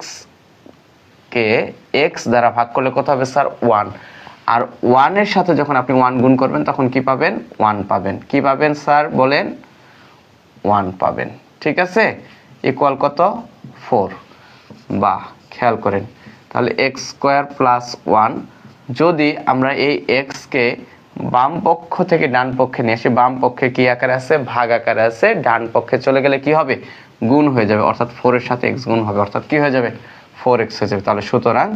কে x দ্বারা ভাগ করলে কত হবে স্যার? 1। আর 1 এর সাথে যখন আপনি 1 গুণ করবেন তখন কি পাবেন? 1 পাবেন। কি পাবেন স্যার বলেন? 1 পাবেন। ঠিক আছে, ইকুয়াল কত? 4। বাহ, খেয়াল করেন, তাহলে x স্কয়ার প্লাস 1। যদি আমরা এই x কে বাম পক্ষ থেকে ডান পক্ষে নিয়ে আসি, বাম পক্ষে কি আকারে আছে? ভাগ আকারে আছে। ডান পক্ষে চলে গেলে কি হবে? গুণ হয়ে যাবে। অর্থাৎ 4 এর সাথে x গুণ হবে, অর্থাৎ কি হয়ে যাবে? 4x হয়ে যাবে। তাহলে সুতরাং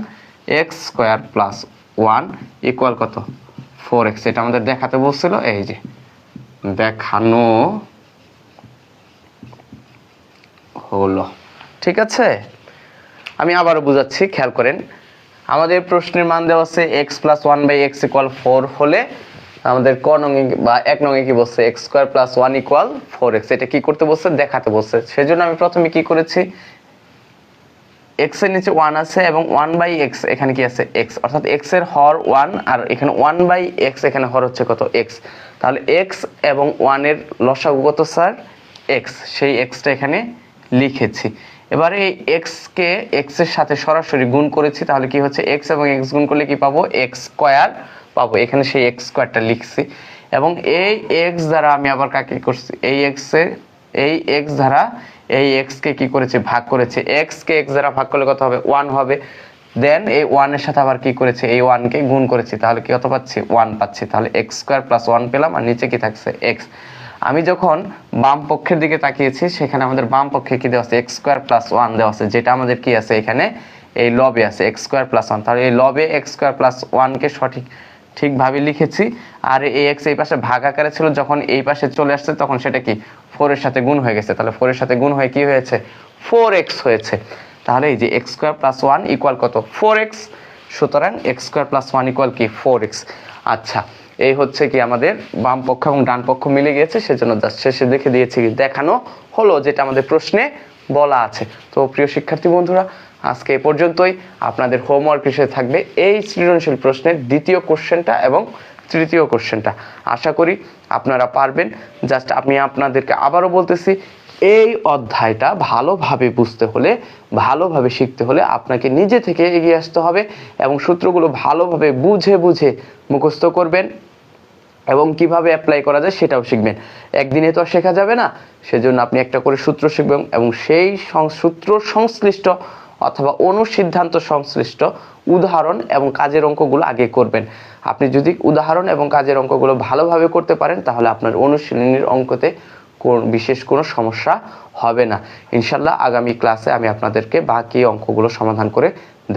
x স্কয়ার প্লাস 1 ইকুয়াল কত? 4x। এটা আমাদের দেখাতে বলছিল, এই যে দেখানো হলো। ঠিক আছে, আমি আবারও বুঝাচ্ছি, খেয়াল করেন। আমাদের প্রশ্নের মান দেওয়া আছে x প্লাস 1/x ইকুয়াল 4 হলে আমাদের ক নং বা 1 নং কি বলছে? x square plus 1 equal 4x। এটা কি করতে বলছে? দেখাতে বলছে। সেজন্য আমি প্রথমে কি করেছি, x এর নিচে 1 আছে এবং 1/x এখানে কি আছে? x। অর্থাৎ x এর হর 1 আর এখানে 1/x, এখানে হর হচ্ছে কত? x। তাহলে x এবং 1 এর লসাগু কত স্যার? x। সেই x টা এখানে লিখেছি। এবারে এই x কে x এর সাথে সরাসরি গুণ করেছি, তাহলে কি হচ্ছে? x এবং x গুণ করলে কি পাবো? x স্কয়ার পাবো। এখানে সেই x স্কয়ারটা লিখছি। এবং এই x দ্বারা আমি আবার কাকে করছি? এই x দ্বারা এই x কে কি করেছি? ভাগ করেছি। x কে x দ্বারা ভাগ করলে কত হবে? 1 হবে। দেন এই 1 এর সাথে আবার কি করেছি? এই 1 কে গুণ করেছি, তাহলে কি কত পাচ্ছি? 1 পাচ্ছি। তাহলে x স্কয়ার প্লাস 1 পেলাম, আর নিচে কি থাকছে? x। আমি যখন বাম পক্ষের দিকে তাকিয়েছি সেখানে আমাদের বাম পক্ষে কি দেওয়া আছে? x স্কয়ার প্লাস 1 দেওয়া আছে, যেটা আমাদের কি আছে? এখানে এই লবে আছে x স্কয়ার প্লাস 1। তাহলে এই লবে x স্কয়ার প্লাস 1 কে ঠিকভাবে লিখেছি। আর এই x এই পাশে ভাগ আকারে ছিল, যখন এই পাশে চলে আসছে তখন সেটা কি 4 এর সাথে গুণ হয়ে গেছে। তাহলে 4 এর সাথে গুণ হয়ে কি হয়েছে? 4x হয়েছে। তাহলে এই যে x স্কয়ার প্লাস 1 ইকুয়াল কত? 4x। সুতরাং x স্কয়ার প্লাস 1 ইকুয়াল কি? 4x। আচ্ছা, এই হচ্ছে কি আমাদের বাম পক্ষ এবং ডান পক্ষ মিলে গিয়েছে, সেজন্য জাস্ট শেষে দেখে দিয়েছি, দেখানো হলো যেটা আমাদের প্রশ্নে বলা আছে। তো প্রিয় শিক্ষার্থী বন্ধুরা, আজকে এই পর্যন্তই। আপনাদের হোমওয়ার্ক হিসেবে থাকবে এই সৃজনশীল প্রশ্নের দ্বিতীয় কোশ্চেনটা এবং তৃতীয় কোশ্চেনটা। আশা করি আপনারা পারবেন। জাস্ট আমি আপনাদেরকে আবারও বলতেছি, এই অধ্যায়টা ভালোভাবে বুঝতে হলে, ভালোভাবে শিখতে হলে আপনাকে নিজে থেকে এগিয়ে আসতে হবে এবং সূত্রগুলো ভালোভাবে বুঝে বুঝে মুখস্থ করবেন। এবং কিভাবে অ্যাপ্লাই করা যায় সেটাও শিখবেন। একদিনে তো আর শেখা যাবে না, সেজন্য আপনি একটা করে সূত্র শিখবেন এবং সেই সূত্র সংশ্লিষ্ট অথবা অনুসিদ্ধান্ত সংশ্লিষ্ট উদাহরণ এবং কাজের অঙ্কগুলো আগে করবেন। আপনি যদি উদাহরণ এবং কাজের অঙ্কগুলো ভালোভাবে করতে পারেন তাহলে আপনার অনুশীলনীর অঙ্কতে বিশেষ কোনো সমস্যা হবে না। ইনশাল্লাহ আগামী ক্লাসে আমি আপনাদেরকে বাকি অঙ্কগুলো সমাধান করে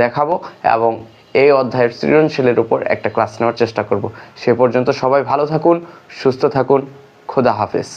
দেখাবো এবং এই অধ্যায়ের সৃজনশীলের উপর একটা ক্লাস নেওয়ার চেষ্টা করব। সে পর্যন্ত সবাই ভালো থাকুন, সুস্থ থাকুন, খোদা হাফেজ।